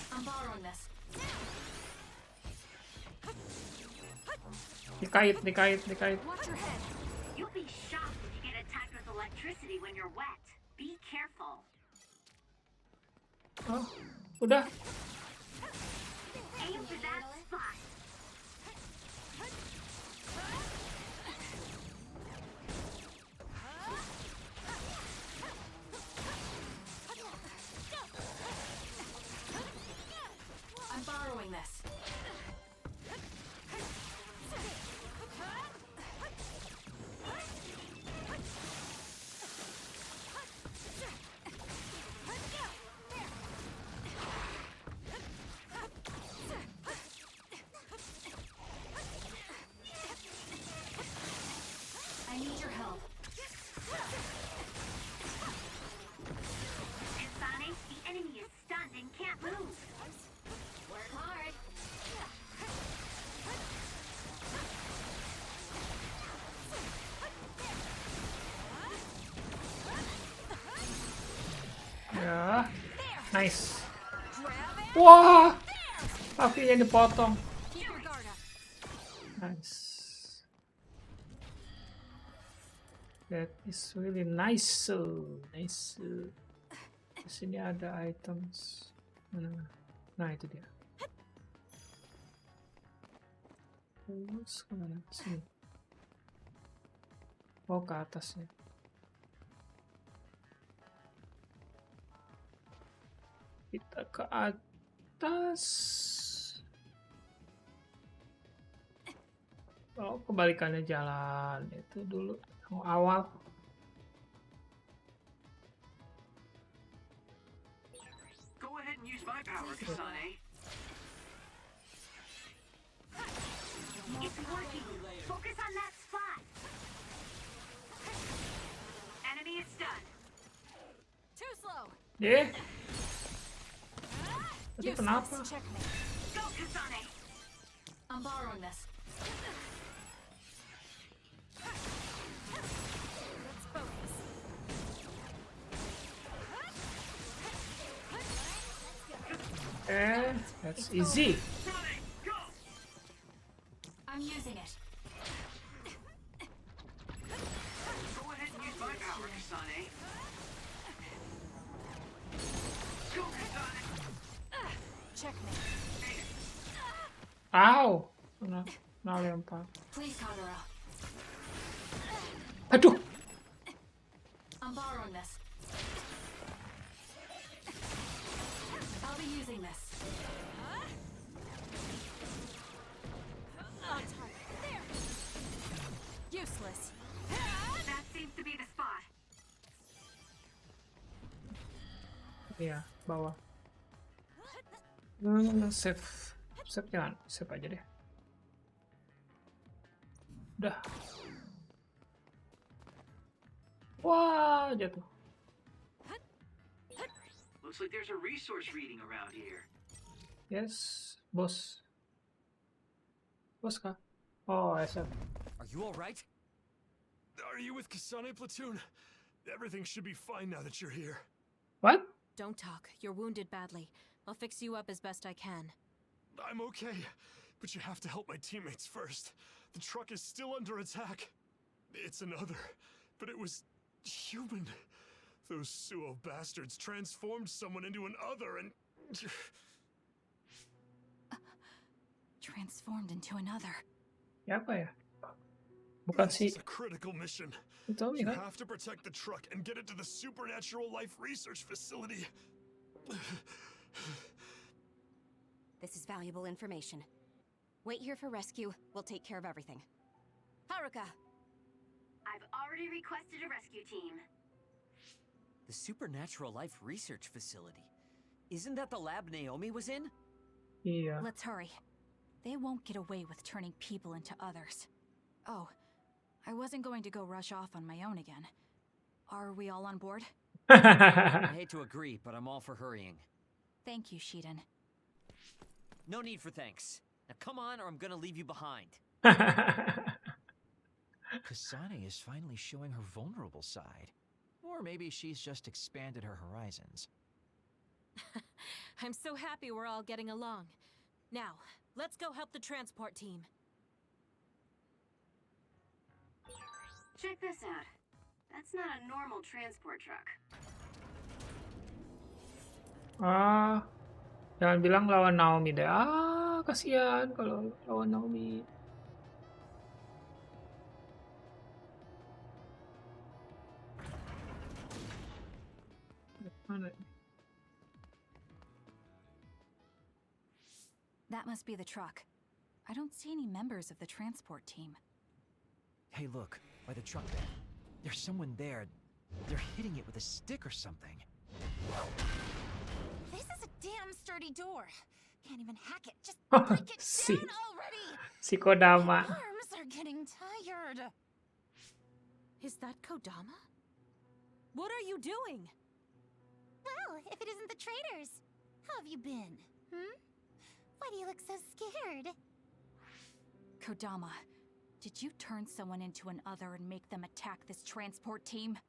I'm borrowing this. Dikait, dikait, dikait. Watch your head. You'll be shocked if you get attacked with electricity when you're wet. Be careful. Oh, udah. Aim for that spot. I'm borrowing this. I need your help. Kasane, the enemy is stunned and can't move. Work hard. Ya. Nice. Wah. Kakinya dipotong. Keep your guard up. Nice. That is really nice. Nice. Di sini ada items. Mana? Nah, itu dia. Terus kemana? Sini. Oh, ke atasnya. Kita ke atas. Oh, kebalikannya jalan. Itu dulu yang awal. Go ahead and use my power, Kasane. It's working. Focus on that spot. Enemy is stunned. Too slow. Yeah. Tapi Useless. kenapa? Checkmate. Go, Kasane. I'm borrowing this. Let's focus. That's easy. Kasane, go! I'm using it. Go ahead and use my power, Kasane. Go, Kasane! Checkmate. Ow. Kena lempar. Please, Kagura. Aduh. I'm borrowing this. I'll be using this. On target. There. Useless. That seems to be the spot. Iya, bawah. Save. Save jangan. Save aja deh. Udah. Wah, jatuh. Looks like there's a resource reading around here. Yes, bos. Bos kah? Oh, SF. Are you all right? Are you with Kasane Platoon? Everything should be fine now that you're here. What? Don't talk. You're wounded badly. I'll fix you up as best I can. I'm okay, but you have to help my teammates first. The truck is still under attack. It's another, but it was human. Those Suo bastards transformed someone into an other and... Transformed into another. Ya apa ya? Bukan This si is a critical mission. itu You kan? have to protect the truck and get it to the Supernatural Life Research Facility. This is valuable information. Wait here for rescue. We'll take care of everything. Haruka! I've already requested a rescue team. The Supernatural Life Research Facility. Isn't that the lab Naomi was in? Iya. Let's hurry. They won't get away with turning people into others. Oh, I wasn't going to go rush off on my own again. Are we all on board? I hate to agree, but I'm all for hurrying. Thank you, Shiden. No need for thanks. Now come on, or I'm gonna leave you behind. Kasane is finally showing her vulnerable side. Or maybe she's just expanded her horizons. I'm so happy we're all getting along. Now, let's go help the transport team. Check this out. That's not a normal transport truck. Jangan bilang lawan Naomi deh. Kasihan kalau lawan Naomi. Mana? That must be the truck. I don't see any members of the transport team. Hey, look, by the truck bed. There's someone there. They're hitting it with a stick or something. This is a damn sturdy door. Can't even hack it. Just break it down already. Si Kodama. My arms are getting tired. Is that Kodama? What are you doing? Well, if it isn't the traitors, how have you been? Why do you look so scared? Kodama, did you turn someone into an other and make them attack this transport team?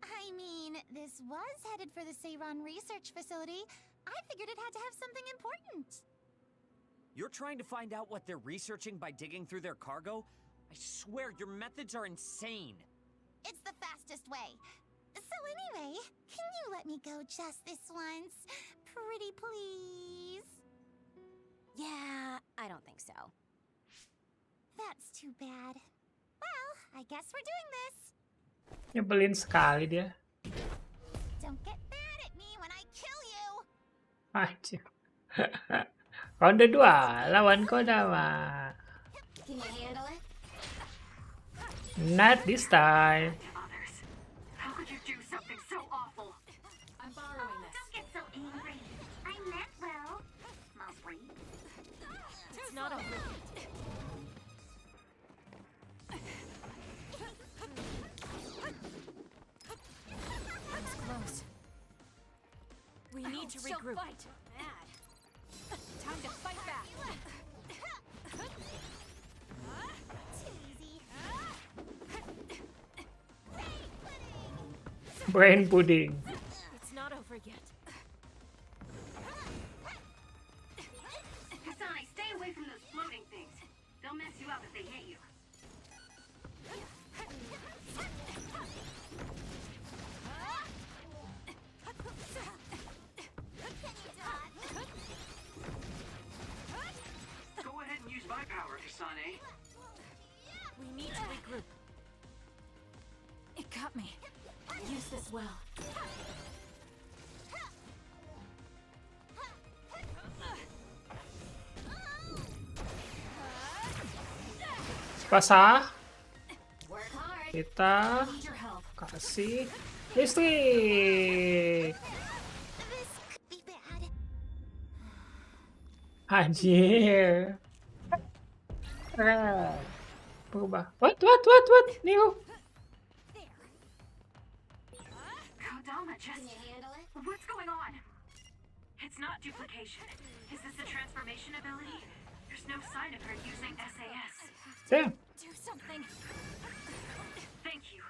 I mean, this was headed for the Seiran research facility. I figured it had to have something important. You're trying to find out what they're researching by digging through their cargo? I swear, your methods are insane. It's the fastest way. So anyway, can you let me go just this once? Pretty please? Yeah, I don't think so. That's too bad. Well, I guess we're doing this. Nyebelin sekali dia. Don't get mad at me when I kill you. Anjir. Ronde 2 lawan Kodama. Can you handle it? Not this time. Others. How could you do something so awful? I'm borrowing this. Don't get so angry. I meant well. Mostly. It's not over yet. It's close. We need to regroup. Time to fight back. Too easy. Brain pudding. It's not over yet. Kasane, stay away from those floating things. They'll mess you up if they hit you. Go ahead and use my power, Kasane. We need to regroup. It got me. Use this well. Basah. Work hard. Kita Need your help. kasih listrik. This could be bad. Anjir. Berubah. What? Neo. Kodama Can just... you handle it? What's going on? It's not duplication. Is this a transformation ability? There's no sign of her using SAS. Damn. Do something. Thank you.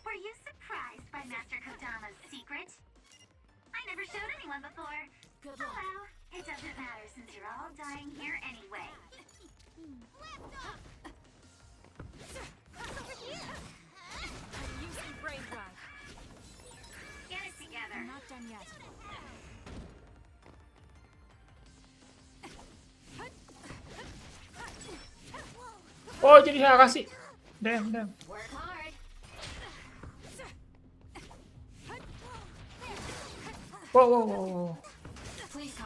Were you surprised by Master Kodama's secret? I never showed anyone before. Good luck. Well, it doesn't matter since you're all dying here anyway. Over here. I'm using brain drive. Get it together. I'm not done yet. Oh, jadi saya kasih. Damn. Work hard. Wow. Please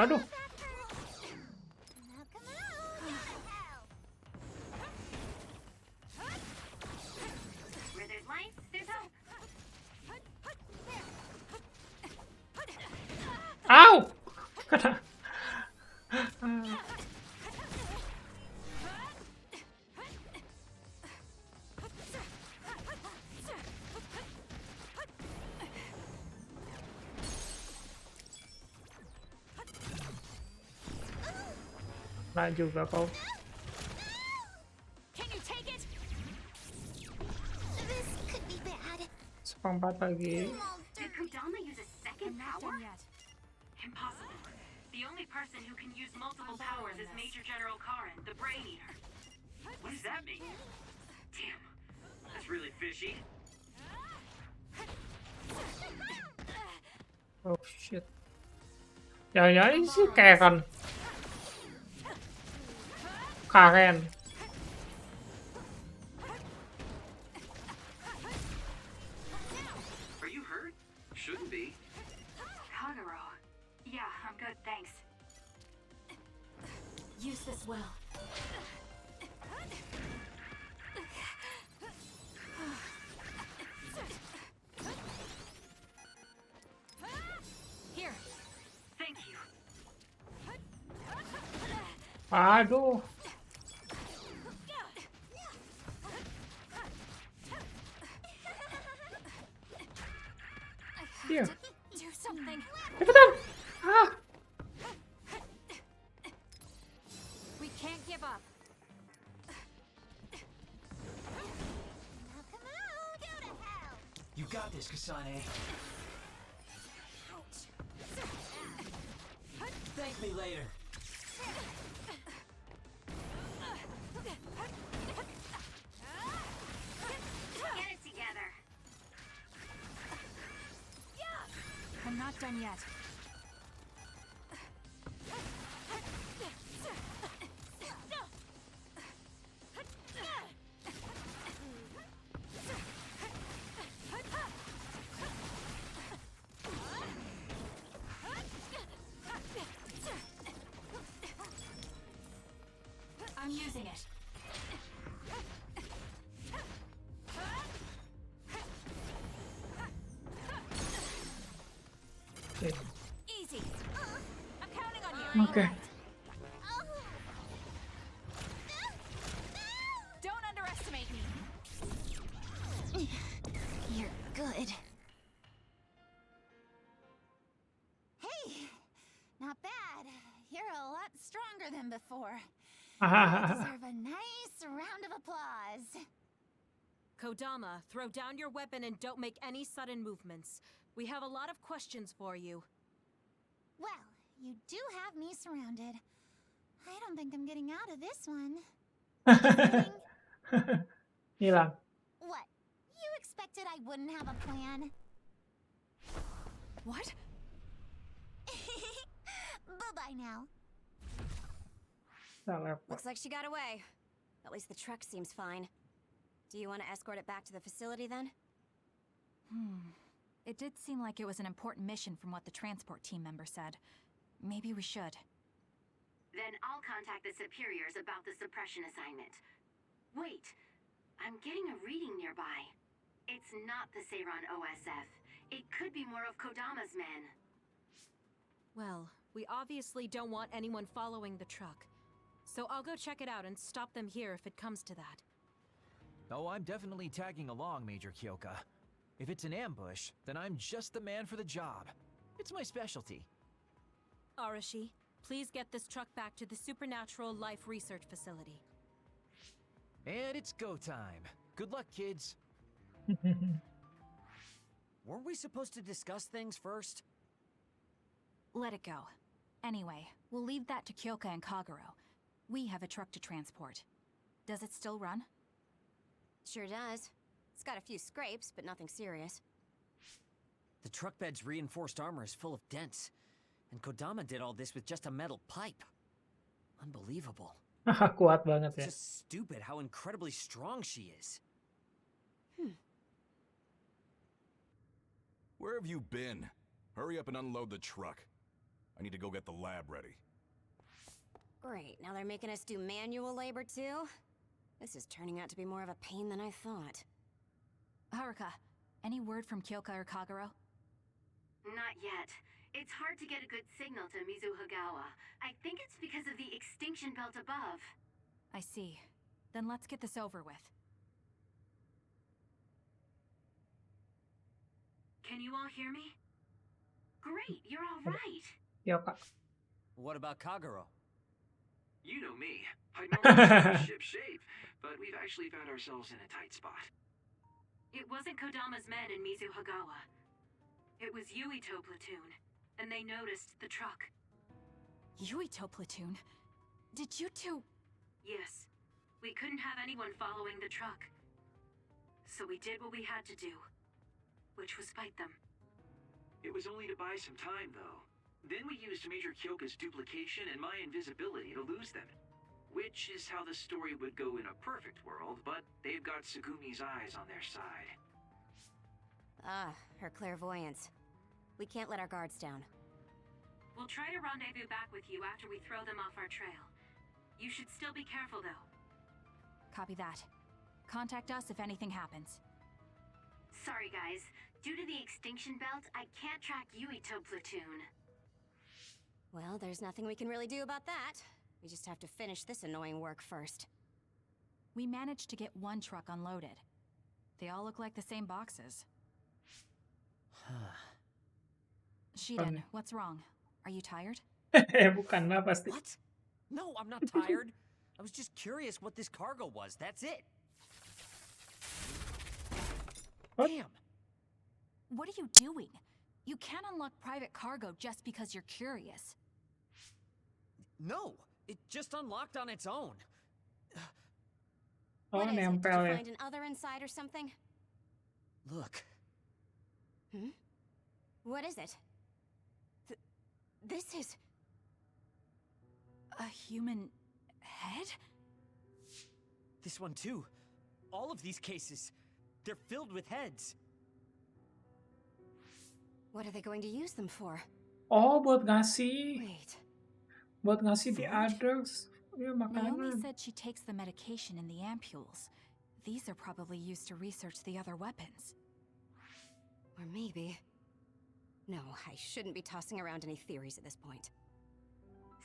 Aduh. Where there's life, there's hope. Au! Kena. Nah juga kau. Can you take it? This could be bad. Seperempat lagi. Did Kodama use a second I'm not power? done yet. Impossible. The only person who can use multiple powers is Major General Karin, the Brain Eater. What does that mean? Damn, that's really fishy. Oh shit. Jangan-jangan ini sih Karen. Karen. Are you hurt? Shouldn't be. Kagero. Yeah, I'm good, thanks. Use this well. Here. Thank you. Aduh. Here. Do something. Cepetan. Ah. We can't give up. You got this, Kasane. Thank me later. Get it together. I'm not done yet. I'm using it. Okay. Easy. I'm counting on you. Oke. Don't underestimate me. You're good. Hey, not bad. You're a lot stronger than before. You deserve a nice round of applause. Kodama, throw down your weapon and don't make any sudden movements. We have a lot of questions for you. Well, you do have me surrounded. I don't think I'm getting out of this one. Hilang. What? You expected I wouldn't have a plan? What? Bye-bye now. Looks like she got away. At least the truck seems fine. Do you want to escort it back to the facility then? It did seem like it was an important mission from what the transport team member said. Maybe we should. Then I'll contact the superiors about the suppression assignment. Wait, I'm getting a reading nearby. It's not the Seiran OSF. It could be more of Kodama's men. Well, we obviously don't want anyone following the truck. So I'll go check it out and stop them here if it comes to that. Oh, I'm definitely tagging along, Major Kyoka. If it's an ambush, then I'm just the man for the job. It's my specialty. Arashi, please get this truck back to the Supernatural Life Research Facility. And it's go time. Good luck, kids. Weren't we supposed to discuss things first? Let it go. Anyway, we'll leave that to Kyoka and Kagero. We have a truck to transport. Does it still run? Sure does. It's got a few scrapes, but nothing serious. The truck bed's reinforced armor is full of dents. And Kodama did all this with just a metal pipe. Unbelievable. Kuat banget It's ya. just stupid how incredibly strong she is. Where have you been? Hurry up and unload the truck. I need to go get the lab ready. Great, now they're making us do manual labor too? This is turning out to be more of a pain than I thought. Haruka, any word from Kyoka or Kagero? Not yet. It's hard to get a good signal to Mizuhagawa. I think it's because of the extinction belt above. I see. Then let's get this over with. Can you all hear me? Great, you're all right. Ya, Kak. What about Kagero? You know me. I'd normally say ship shape, but we've actually found ourselves in a tight spot. It wasn't Kodama's men in Mizuhagawa. It was Yuito platoon, and they noticed the truck. Yuito platoon? Did you two... Yes. We couldn't have anyone following the truck. So we did what we had to do, which was fight them. It was only to buy some time, though. Then we used Major Kyoka's duplication and my invisibility to lose them. Which is how the story would go in a perfect world, but they've got Segumi's eyes on their side. Ah, her clairvoyance. We can't let our guards down. We'll try to rendezvous back with you after we throw them off our trail. You should still be careful, though. Copy that. Contact us if anything happens. Sorry, guys. Due to the extinction belt, I can't track Yuito platoon. Well, there's nothing we can really do about that. We just have to finish this annoying work first. We managed to get one truck unloaded. They all look like the same boxes. Shiden, what's wrong? Are you tired? Bukan lah pasti. What? No, I'm not tired. I was just curious what this cargo was, that's it. What? Damn. What are you doing? You can't unlock private cargo just because you're curious. No, it just unlocked on its own. Oh, What is it? Did nempel you ya. find an other inside or something? Look. Hmm? What is it? This is... A human head? This one too. All of these cases. They're filled with heads. What are they going to use them for? Oh, buat ngasih. Wait. Buat ngasih di Food? others. Ya, Naomi makanan. said she takes the medication in the ampules. These are probably used to research the other weapons. Or maybe... No, I shouldn't be tossing around any theories at this point.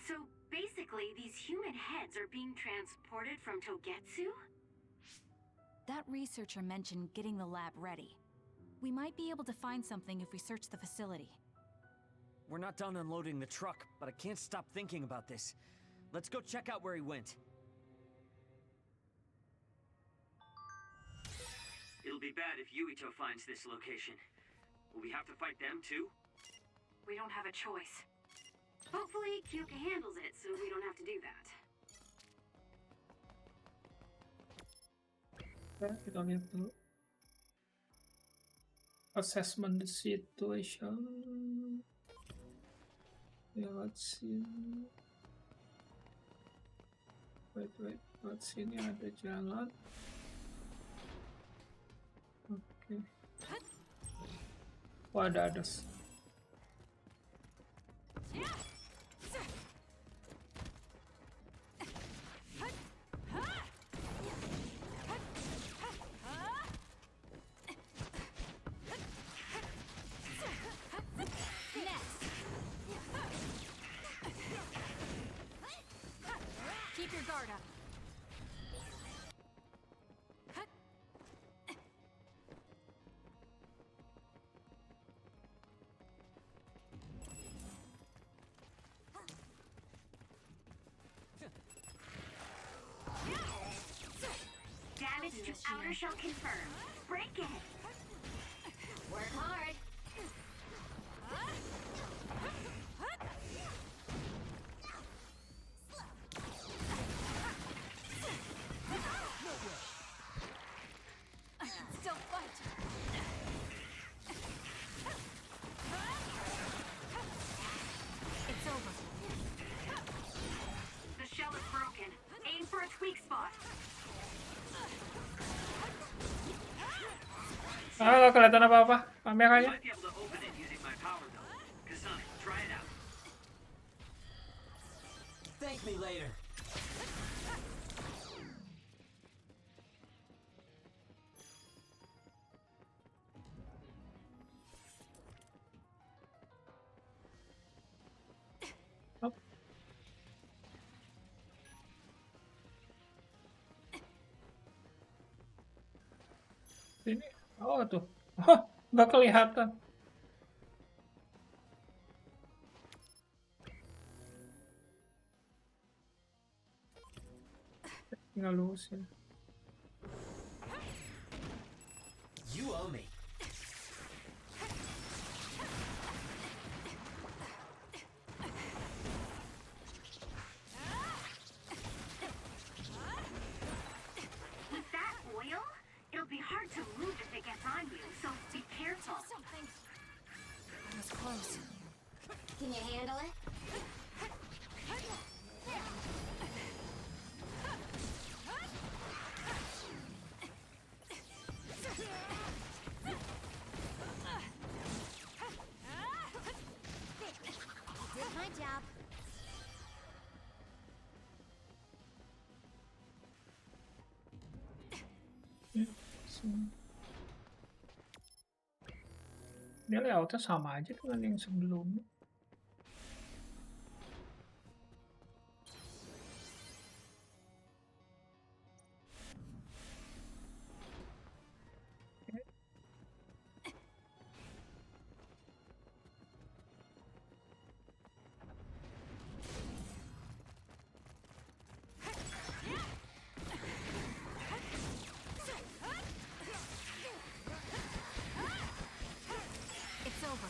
So basically, these human heads are being transported from Togetsu? That researcher mentioned getting the lab ready. We might be able to find something if we search the facility. We're not done unloading the truck, but I can't stop thinking about this. Let's go check out where he went. It'll be bad if Yuito finds this location. Will we have to fight them too? We don't have a choice. Hopefully, Kyoka handles it so we don't have to do that. Ya, kita lihat dulu. Assessment the situation. Ya, let's see. Wait. Let's see, ini ada jalan. Oke. Oh, ada others. Keep your guard up. Damage to outer shell confirmed. Break it! Work hard! I can still fight. It's over. The shell is broken. Aim for its weak spot. Ah, gak kelihatan apa-apa kameranya. Might be able to open it using my power belt. Kasane, try it out. me later. Hop. Ini, oh tuh, nggak kelihatan. Tinggal lurusin. You owe me. With that oil, it'll be hard to move if it gets on you, so be careful. That was close. Can you handle it? Did my job. Dia layoutnya sama aja dengan yang sebelumnya. It's over.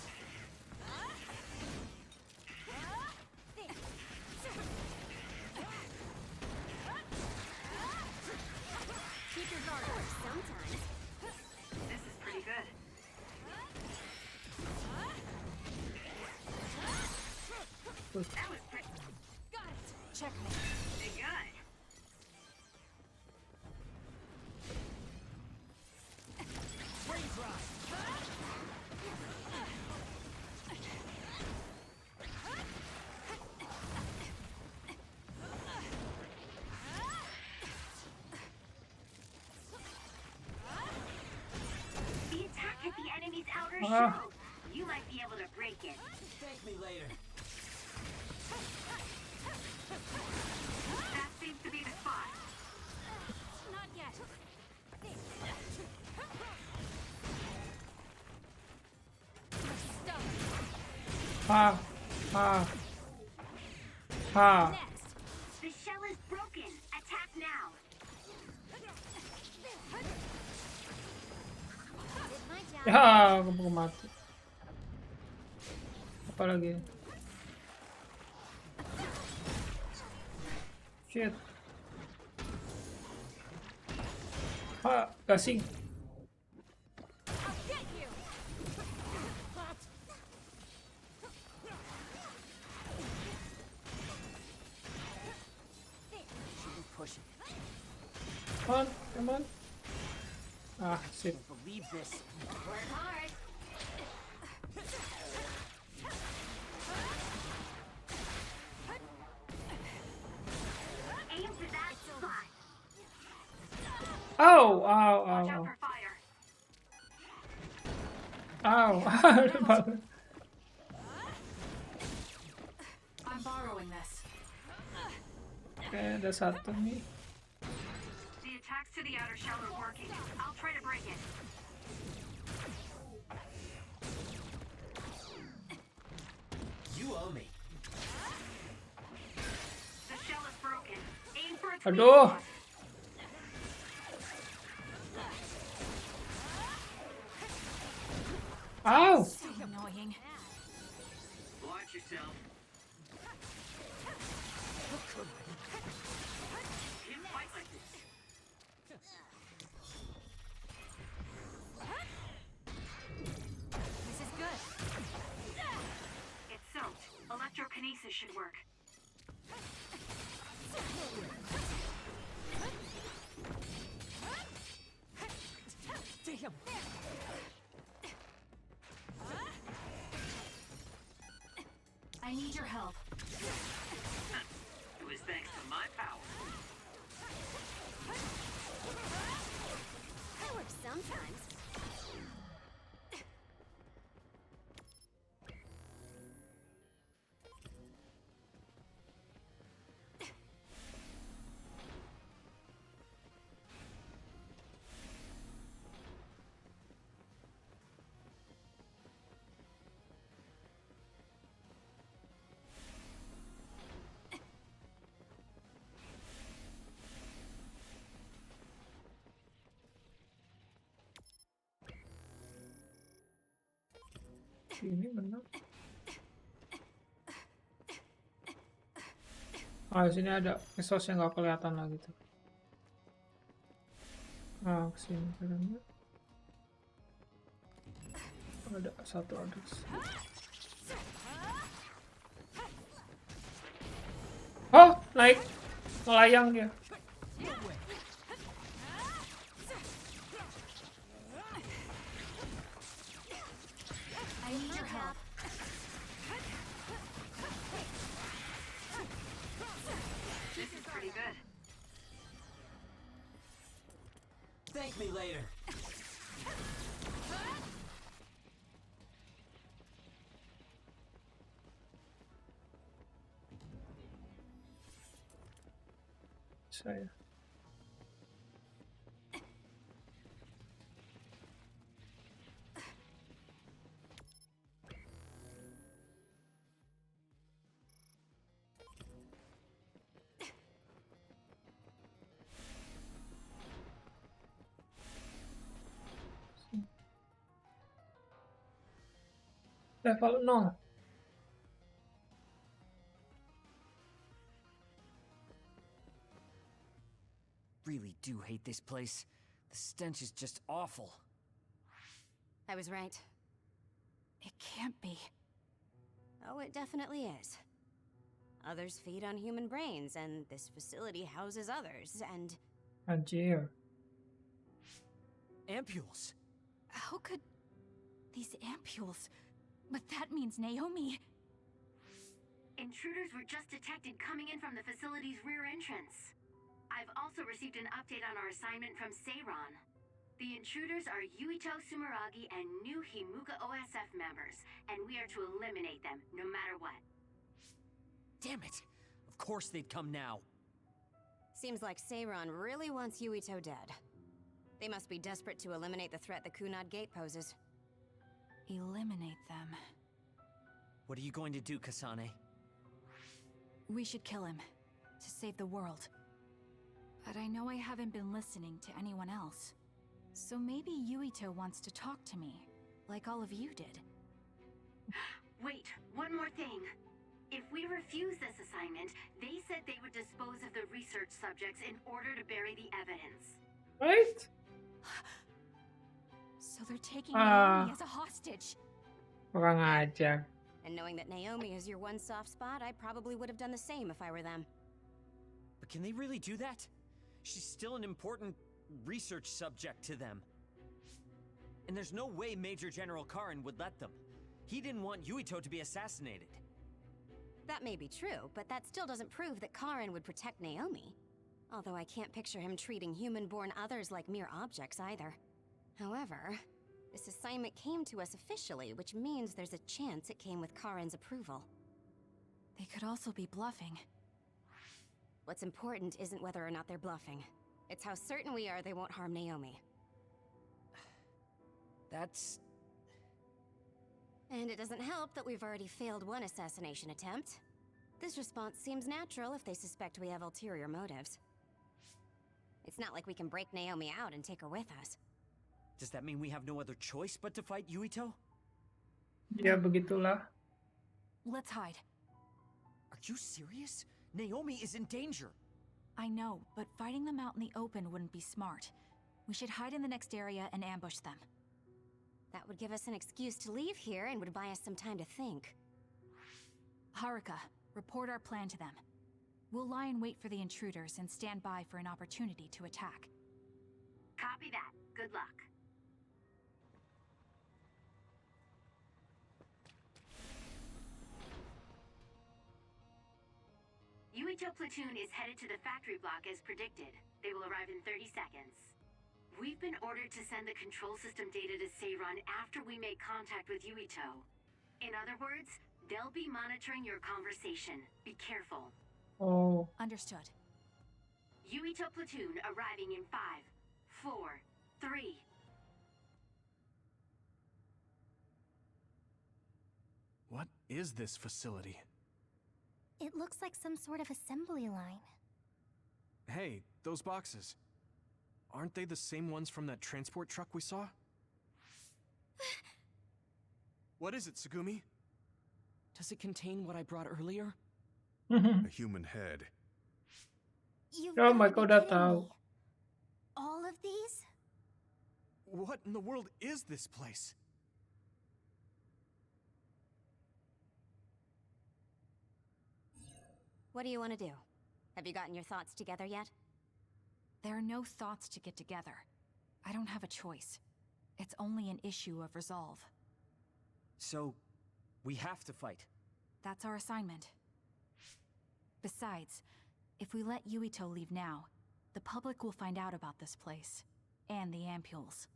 Keep your guard up sometimes. This is pretty good. That was pretty Got it. Checkmate. good. Freeze ride. The attack hit the enemy's outer Ah. shell. You might be able to break it. Thank me later. That seems to be the spot. Not yet. Stuck. Next. The shell is broken. Attack now. Did my job. Ya, keburu mati. Apa lagi? Shit. Gasing. I'll get you. Shouldn't push it. Come on. Ah, shit. Can't believe this. Work hard. Aim for that spot. Ow, ow, Watch ow, out ow. for fire. Ow. I'm borrowing this. Oke, ada satu nih. The attacks to the outer shell are working. I'll try to break it. You owe me. The shell is broken. Aim for its Aduh. weak spot. Ow. So annoying. Watch yourself. Can't fight like this. This is good. It's soaked. Electrokinesis should work. Damn. I need Ini benar. Ah, sini ada resource yang nggak kelihatan lagi tuh. Ah, kesini caranya. Ada satu address. Oh, naik. Melayang dia. I need your help. This is pretty good. Thank me later. Saya. Level 0. Really do hate this place. The stench is just awful. I was right. It can't be. Oh, it definitely is. Others feed on human brains, and this facility houses others, and... Anjir. Ampules. How could these ampules? But that means Naomi. Intruders were just detected coming in from the facility's rear entrance. I've also received an update on our assignment from Seiron. The intruders are Yuito Sumeragi and new Himuka OSF members, and we are to eliminate them, no matter what. Damn it! Of course they'd come now. Seems like Seiron really wants Yuito dead. They must be desperate to eliminate the threat the Kunad Gate poses. Eliminate them. What are you going to do, Kasane? We should kill him, to save the world. But I know I haven't been listening to anyone else. So maybe Yuito wants to talk to me, like all of you did. Wait, one more thing. If we refuse this assignment, they said they would dispose of the research subjects in order to bury the evidence. Right? So they're taking Naomi as a hostage. Kurang ajar. And knowing that Naomi is your one soft spot, I probably would have done the same if I were them. But can they really do that? She's still an important research subject to them. And there's no way Major General Karin would let them. He didn't want Yuito to be assassinated. That may be true, but that still doesn't prove that Karin would protect Naomi. Although I can't picture him treating human-born others like mere objects either. However, this assignment came to us officially, which means there's a chance it came with Karin's approval. They could also be bluffing. What's important isn't whether or not they're bluffing. It's how certain we are they won't harm Naomi. That's... And it doesn't help that we've already failed one assassination attempt. This response seems natural if they suspect we have ulterior motives. It's not like we can break Naomi out and take her with us. Does that mean we have no other choice but to fight Yuito? Ya begitulah. Let's hide. Are you serious? Naomi is in danger. I know, but fighting them out in the open wouldn't be smart. We should hide in the next area and ambush them. That would give us an excuse to leave here and would buy us some time to think. Haruka, report our plan to them. We'll lie in wait for the intruders and stand by for an opportunity to attack. Copy that. Good luck. Yuito platoon is headed to the factory block as predicted. They will arrive in 30 seconds. We've been ordered to send the control system data to Seiron after we make contact with Yuito. In other words, they'll be monitoring your conversation. Be careful. Oh. Understood. Yuito platoon arriving in 5, 4, 3. What is this facility? It looks like some sort of assembly line. Hey, those boxes. Aren't they the same ones from that transport truck we saw? What is it, Tsugumi? Does it contain what I brought earlier? A human head. You've Oh my gotta be god, udah kidding tahu. me. All of these? What in the world is this place? What do you want to do? Have you gotten your thoughts together yet? There are no thoughts to get together. I don't have a choice. It's only an issue of resolve. So, we have to fight. That's our assignment. Besides, if we let Yuito leave now, the public will find out about this place. And the ampules.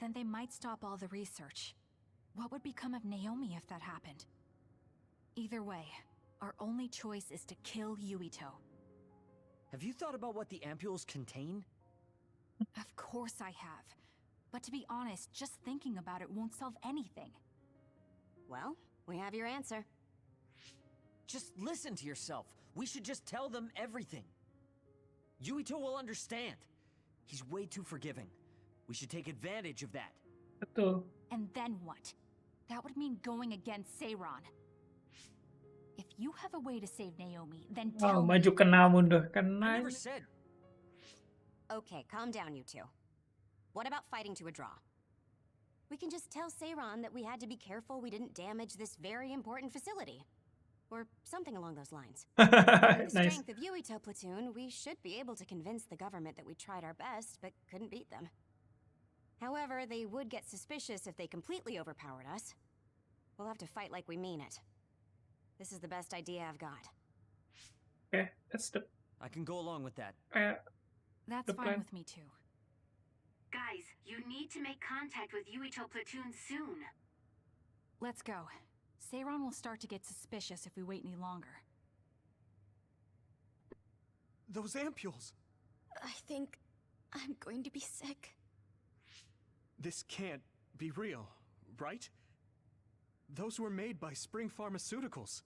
Then they might stop all the research. What would become of Naomi if that happened? Either way, our only choice is to kill Yuito. Have you thought about what the ampules contain? Of course I have. But to be honest, just thinking about it won't solve anything. Well, we have your answer. Just listen to yourself. We should just tell them everything. Yuito will understand. He's way too forgiving. We should take advantage of that. Betul. And then what? That would mean going against Seiron. If you have a way to save Naomi, then Oh, tell me. maju kena mundur I kena. never said. Okay, calm down, you two. What about fighting to a draw? We can just tell Seiron that we had to be careful we didn't damage this very important facility. Or something along those lines. With the Nice. strength of Yuito platoon, we should be able to convince the government that we tried our best, but couldn't beat them. However, they would get suspicious if they completely overpowered us. We'll have to fight like we mean it. This is the best idea I've got. Okay, that's the I can go along with that. That's The fine plan. with me too. Guys, you need to make contact with Yuito platoon soon. Let's go. Seiron will start to get suspicious if we wait any longer. Those ampules! I think I'm going to be sick. This can't be real, right? Those were made by Spring Pharmaceuticals.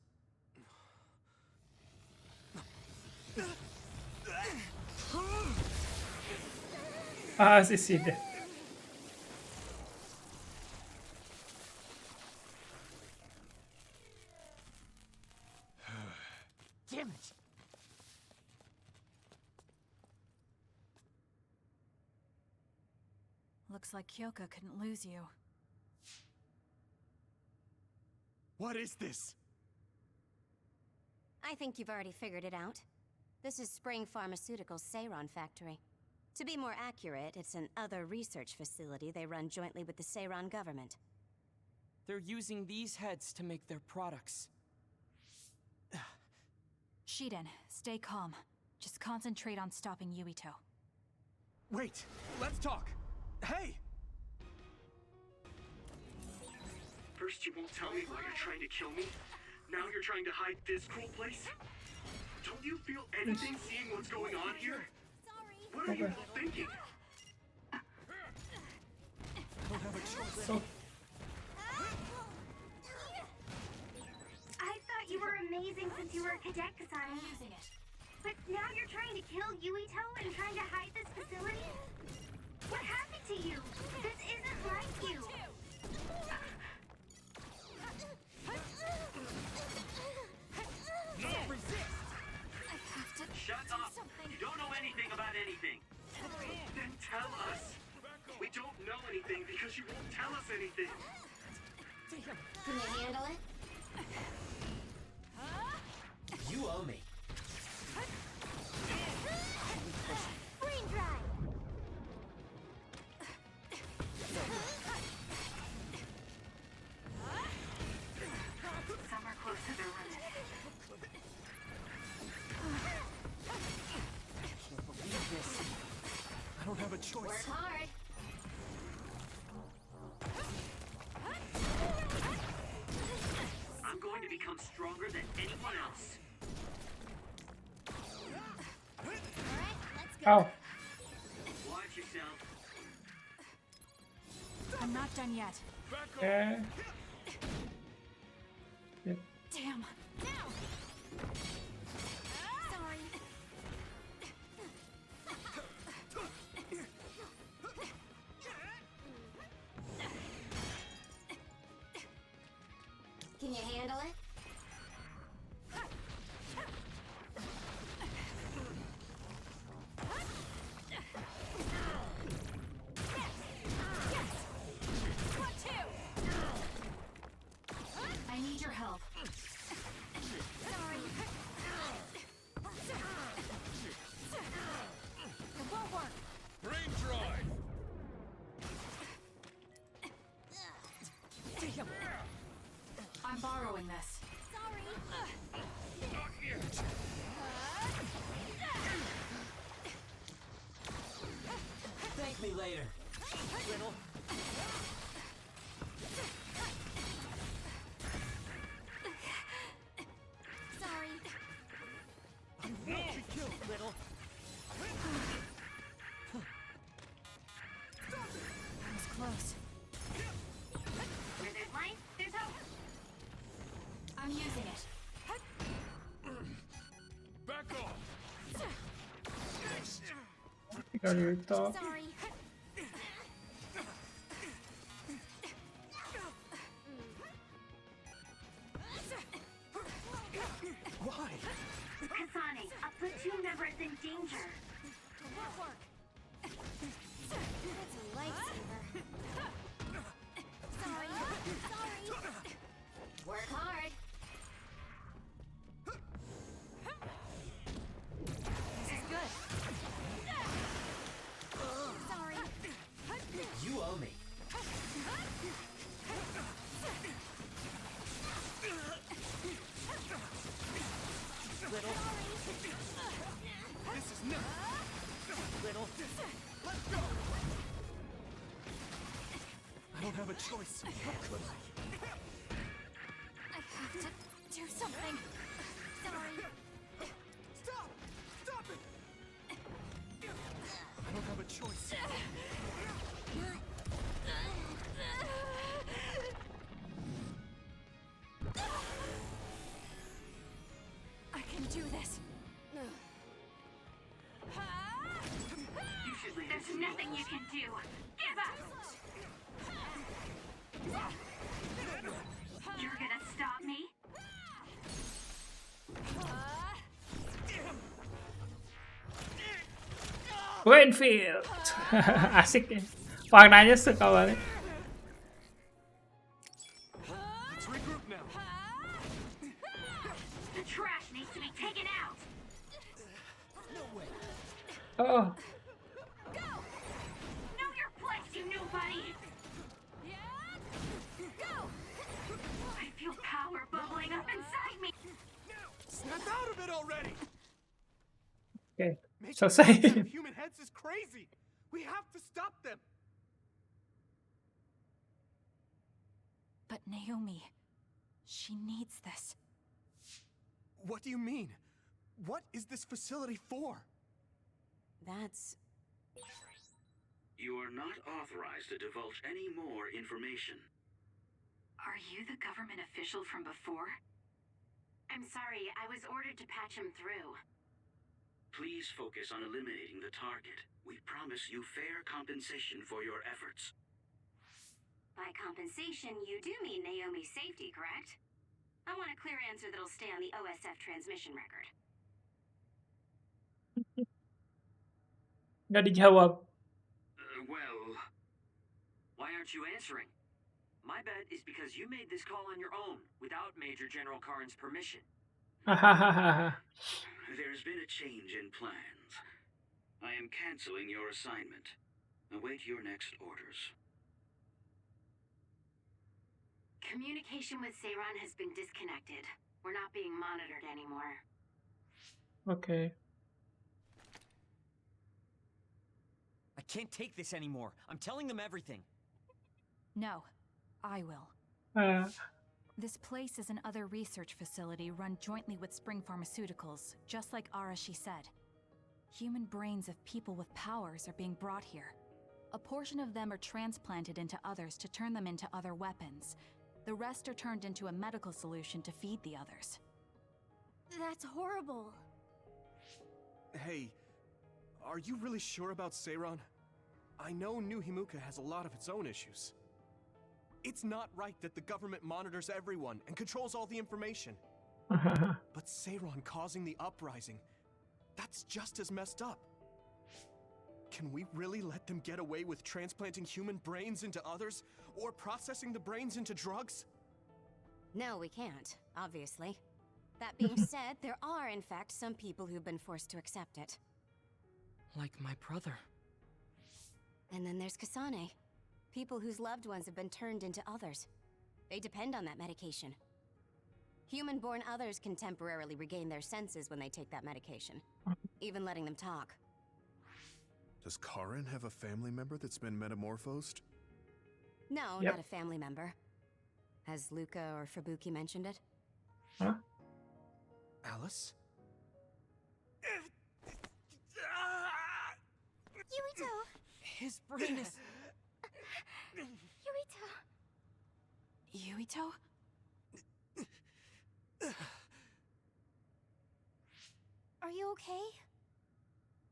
Ah, si Sid. Damn it! Looks like Kyoka couldn't lose you. What is this? I think you've already figured it out. This is Spring Pharmaceuticals' Seiron factory. To be more accurate, it's an other research facility they run jointly with the Seiron government. They're using these heads to make their products. Shiden, stay calm. Just concentrate on stopping Yuito. Wait, let's talk. Hey! First you won't tell me why you're trying to kill me. Now you're trying to hide this cool place? Don't you feel anything seeing what's going on here? What are you all thinking? I don't have a choice. So, I thought you were amazing since you were a cadet, Kasane. But now you're trying to kill Yuito and trying to hide this facility? What happened to you? This isn't like you. Shut up! You don't know anything about anything. Then tell us. We don't know anything because you won't tell us anything. Can you handle it? You owe me. Brain dry! Some are close to their limit. Can't believe this. I don't have a choice. Work hard. I'm going to become stronger than anyone else. Alright, let's go. ow. Watch yourself. I'm not done yet. Okay. Damn. Now! Sorry. Can you handle it? I need your help. Sorry. It won't work. Brain drive! I'm borrowing this. Sorry. Not yet! Thank me later. Little. Sorry. I won't be killed, Little. That was close. Where there's life, there's hope. I'm using it. Back off! Cerita. Sorry. Why? Kasane, a platoon member is in danger. It won't work. That's a lifesaver. Sorry. Sorry. Work hard. This is good. Sorry. You owe me. Little. This is not. Little. Let go. I don't have a choice. How could I? I have to do something. Sorry. Stop! Stop it! I don't have a choice. I can do this. There's nothing you can do. Give up! You're gonna stop me? Winfield. Asik nih. Warnanya suka banget. Let's regroup now. The trash needs to be taken out. No way. Oh, Know your place, you nobody. I feel power bubbling up inside me. Snap out of it already! oke. Making Selesai. monsters of human heads is crazy. We have to stop them. But Naomi, she needs this. What do you mean? What is this facility for? That's... You are not authorized to divulge any more information. Are you the government official from before? I'm sorry, I was ordered to patch him through. Please focus on eliminating the target. We promise you fair compensation for your efforts. By compensation, you do mean Naomi's safety, correct? I want a clear answer that'll stay on the OSF transmission record. Nggak dijawab. Well... Why aren't you answering? My bet is because you made this call on your own, without Major General Karn's permission. Hahaha. There's been a change in plans. I am canceling your assignment. Await your next orders. Communication with Seiran has been disconnected. We're not being monitored anymore. Oke. I can't take this anymore. I'm telling them everything. No, I will. Ah, This place is another research facility run jointly with Spring Pharmaceuticals, just like Arashi said. Human brains of people with powers are being brought here. A portion of them are transplanted into others to turn them into other weapons. The rest are turned into a medical solution to feed the others. That's horrible. Hey, are you really sure about Seiran? I know New Himuka has a lot of its own issues. It's not right that the government monitors everyone and controls all the information. But Seiron causing the uprising, that's just as messed up. Can we really let them get away with transplanting human brains into others? Or processing the brains into drugs? No, we can't, obviously. That being said, there are, in fact, some people who've been forced to accept it. Like my brother. And then there's Kasane. People whose loved ones have been turned into others. They depend on that medication. Human-born others can temporarily regain their senses when they take that medication, even letting them talk. Does Karin have a family member that's been metamorphosed? No, Yep. not a family member. Has Luca or Fubuki mentioned it? Huh? Alice? Yuito! His brain is... Yuito? Yuito? Are you okay?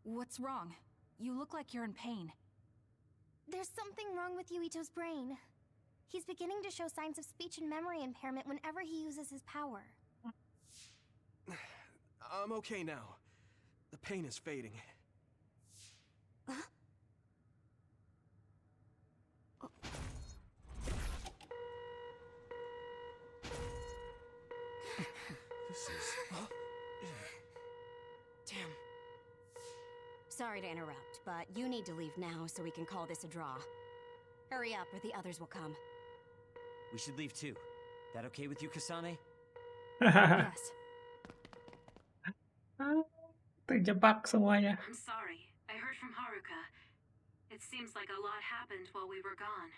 What's wrong? You look like you're in pain. There's something wrong with Yuito's brain. He's beginning to show signs of speech and memory impairment whenever he uses his power. I'm okay now. The pain is fading. This is... Damn. Sorry to interrupt, but you need to leave now so we can call this a draw. Hurry up or the others will come. We should leave too. That okay with you, Kasane? Yes. Terjebak semuanya. I'm sorry. I heard from Haruka. It seems like a lot happened while we were gone.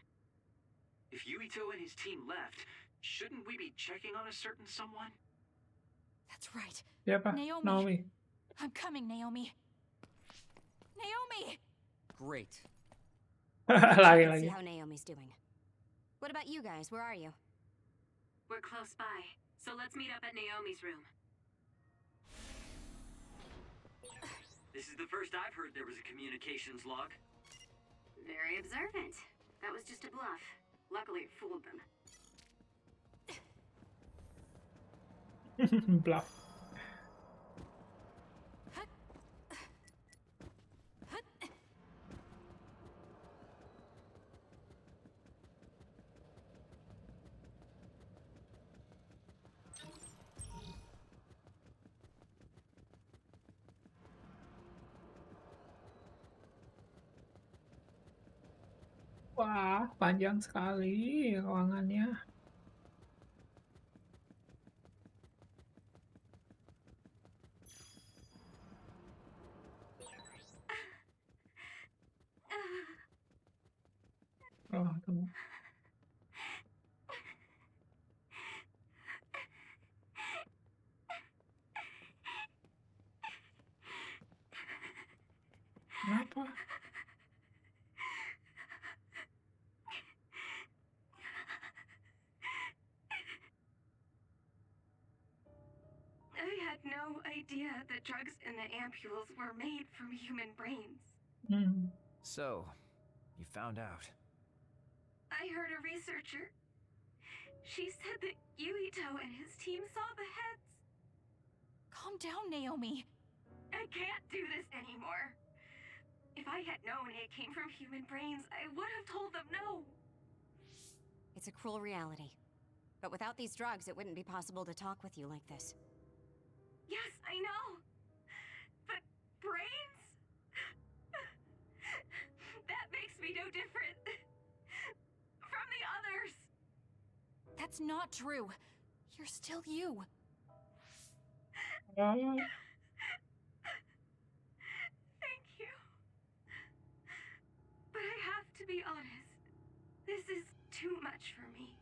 If Yuito and his team left, shouldn't we be checking on a certain someone? That's right. Siapa? Naomi. Naomi. I'm coming, Naomi. Naomi! Great. Let's Lagi-lagi. see how Naomi's doing. What about you guys? Where are you? We're close by, so let's meet up at Naomi's room. This is the first I've heard there was a communications log. Very observant. That was just a bluff. Luckily, it fooled them. Bluff. Wah, panjang sekali ruangannya. Oh, tunggu. Kenapa? I had no idea the drugs in the ampules were made from human brains. So, you found out. I heard a researcher. She said that Yuito and his team saw the heads. Calm down, Naomi. I can't do this anymore. If I had known it came from human brains, I would have told them no. It's a cruel reality. But without these drugs, it wouldn't be possible to talk with you like this. Yes, I know. But brains? That makes me no different from the others. That's not true. You're still you. Thank you. But I have to be honest. This is too much for me.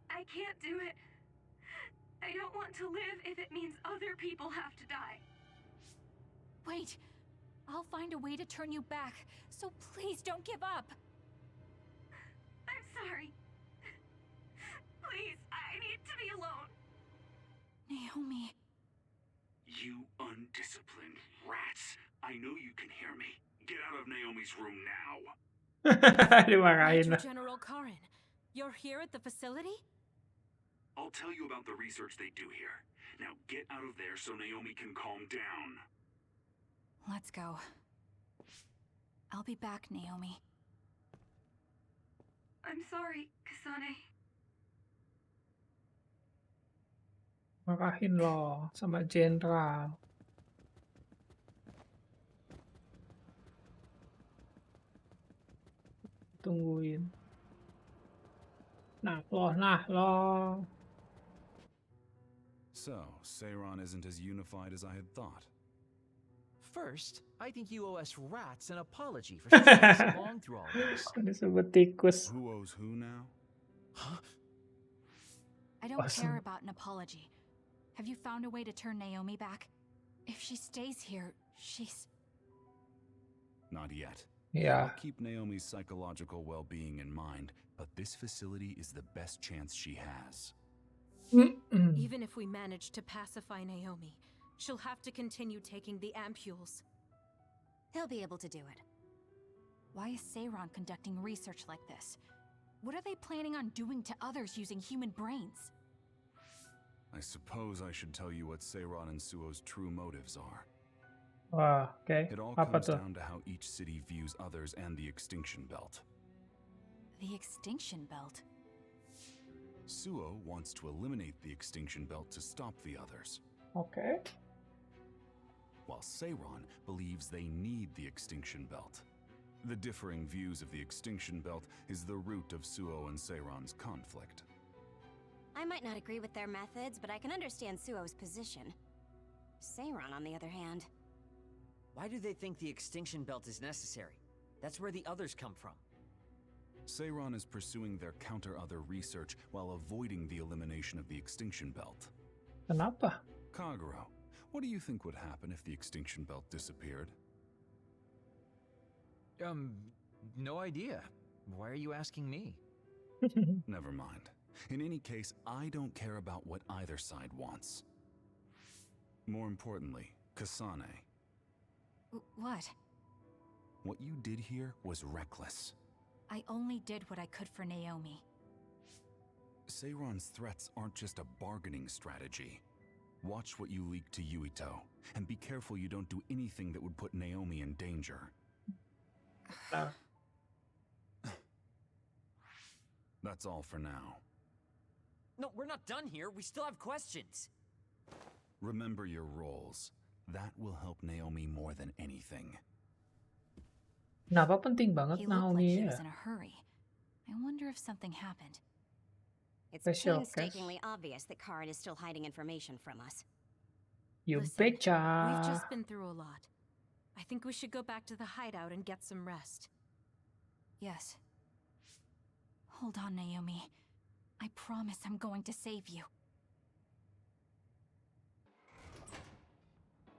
I can't do it. I don't want to live if it means other people have to die. Wait. I'll find a way to turn you back, so please don't give up. I'm sorry. Please, I need to be alone. Naomi. You undisciplined rats. I know you can hear me. Get out of Naomi's room now. Dimarahin Major lah. General Karin, You're here at the facility? I'll tell you about the research they do here. Now get out of there so Naomi can calm down. Let's go. I'll be back, Naomi. I'm sorry, Kasane. Marahin loh sama jenderal. Tungguin. Nah loh. So, Seiron isn't as unified as I had thought. First, I think you owe us rats an apology for stringing us along through all this. Disebut tikus. Who owes who now? Huh? I don't Awesome. care about an apology. Have you found a way to turn Naomi back? If she stays here, she's... Not yet. Yeah. I'll keep Naomi's psychological well-being in mind, but this facility is the best chance she has. Even if we manage to pacify Naomi, she'll have to continue taking the ampules. He'll be able to do it. Why is Seiron conducting research like this? What are they planning on doing to others using human brains? I suppose I should tell you what Seiron and Suo's true motives are. Wah, oke. It all Apa comes tuh? down to how each city views others and the Extinction Belt. The Extinction Belt? Suo wants to eliminate the Extinction Belt to stop the others, Oke. while Seiron believes they need the Extinction Belt. The differing views of the Extinction Belt is the root of Suo and Seiron's conflict. I might not agree with their methods, but I can understand Suo's position. Seiron, on the other hand... Why do they think the Extinction Belt is necessary? That's where the others come from. Seiron is pursuing their counter-other research while avoiding the elimination of the Extinction Belt. Kenapa? Kagero, what do you think would happen if the Extinction Belt disappeared? No idea. Why are you asking me? Never mind. In any case, I don't care about what either side wants. More importantly, Kasane, What? what you did here was reckless. I only did what I could for Naomi. Seiron's threats aren't just a bargaining strategy. Watch what you leak to Yuito, and be careful you don't do anything that would put Naomi in danger. Nah. That's all for now. No, we're not done here. We still have questions. Remember your roles. That will help Naomi more than anything. Kenapa penting banget He looked like Naomi he ya? was in a hurry. I wonder if something happened. It's Special painstakingly obvious that Karin is still hiding information from us. You Listen, betcha. We've just been through a lot. I think we should go back to the hideout and get some rest. Yes. Hold on, Naomi. I promise I'm going to save you.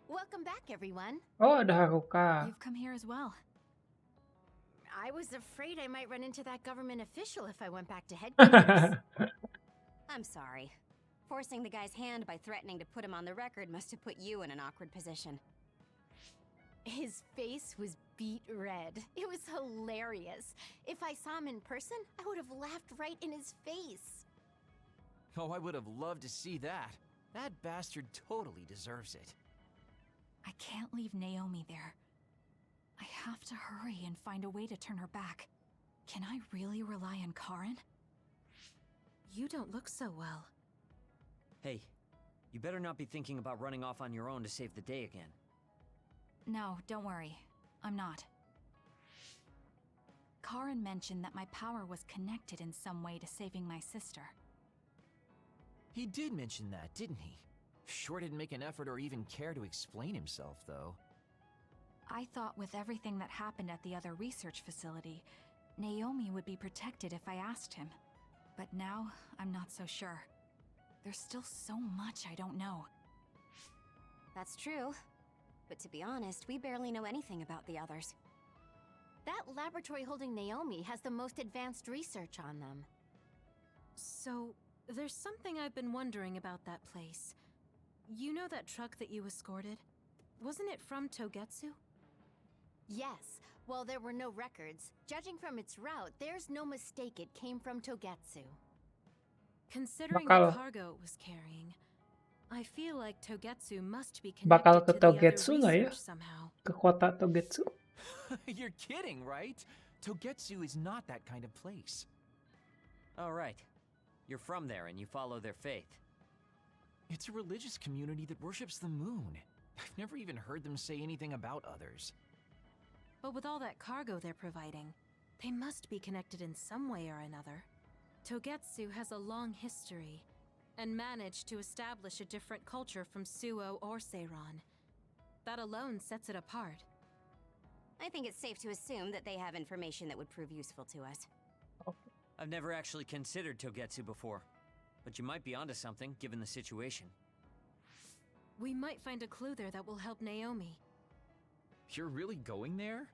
Welcome back, everyone. Oh, ada Haruka. You've come here as well. I was afraid I might run into that government official if I went back to headquarters. I'm sorry. Forcing the guy's hand by threatening to put him on the record must have put you in an awkward position. His face was beet red. It was hilarious. If I saw him in person, I would have laughed right in his face. Oh, I would have loved to see that. That bastard totally deserves it. I can't leave Naomi there. I have to hurry and find a way to turn her back. Can I really rely on Karin? You don't look so well. Hey, you better not be thinking about running off on your own to save the day again. No, don't worry. I'm not. Karin mentioned that my power was connected in some way to saving my sister. He did mention that, didn't he? Sure didn't make an effort or even care to explain himself, though. I thought with everything that happened at the other research facility, Naomi would be protected if I asked him. But now, I'm not so sure. There's still so much I don't know. That's true. But to be honest, we barely know anything about the others. That laboratory holding Naomi has the most advanced research on them. So, there's something I've been wondering about that place. You know that truck that you escorted? Wasn't it from Togetsu? Yes, While there were no records, judging from its route, there's no mistake it came from Togetsu. Considering Bakal- the cargo it was carrying, I feel like Togetsu must be Bakal connected ke to the other Togetsu nggak ya? research somehow. Ke kota Togetsu. You're kidding, right? Togetsu is not that kind of place. Oh, right. You're from there and you follow their faith. It's a religious community that worships the moon. I've never even heard them say anything about others. But with all that cargo they're providing, they must be connected in some way or another. Togetsu has a long history, and managed to establish a different culture from Suo or Seiran. That alone sets it apart. I think it's safe to assume that they have information that would prove useful to us. I've never actually considered Togetsu before, but you might be onto something given the situation. We might find a clue there that will help Naomi. You're really going there?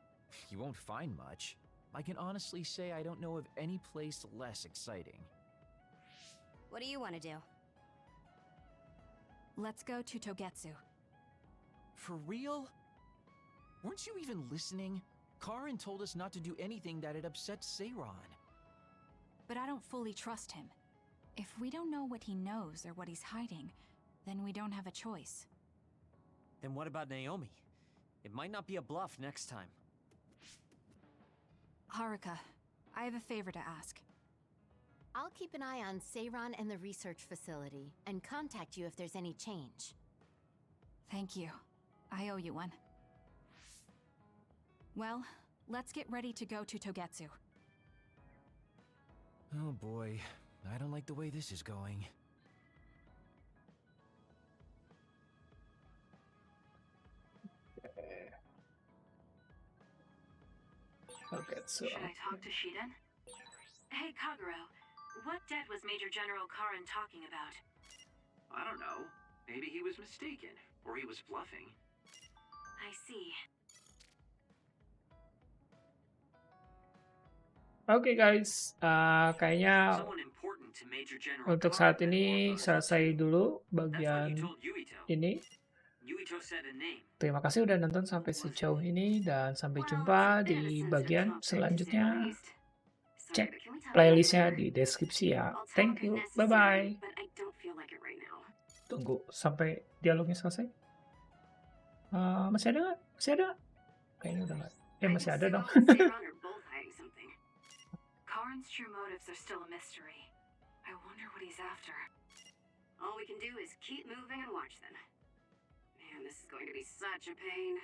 You won't find much. I can honestly say I don't know of any place less exciting. What do you want to do? Let's go to Togetsu. For real? Weren't you even listening? Karin told us not to do anything that'd upset Seiran. But I don't fully trust him. If we don't know what he knows or what he's hiding, then we don't have a choice. Then what about Naomi? It might not be a bluff next time. Haruka, I have a favor to ask. I'll keep an eye on Seiran and the research facility, and contact you if there's any change. Thank you. I owe you one. Well, let's get ready to go to Togetsu. Oh boy, I don't like the way this is going. Togetsu. Should I talk to Shiden? Hey, Kagero. What debt was Major General Karin talking about? I don't know. Maybe he was mistaken, or he was bluffing. I see. Oke guys, kayaknya Someone important to Major General untuk Karin saat ini that selesai dulu That's what bagian you told Yuito. ini. Yuito said a name. Terima kasih udah nonton sampai sejauh ini dan sampai Well, jumpa it's a bit of a di sensitive bagian topic, to say the selanjutnya. least. Sorry, Cek but can we talk about it playlistnya later? di deskripsi ya. I'll talk Thank if you, necessary, bye-bye. but I don't feel like it right now. Tunggu sampai dialognya selesai. Masih ada nggak? Masih ada nggak? Kayaknya udah nggak. Masih ada dong. Suo and Seiran are both hiding something. Karin's true motives are still a mystery. I wonder what he's after. All we can do is keep moving and watch them. Man, this is going to be such a pain.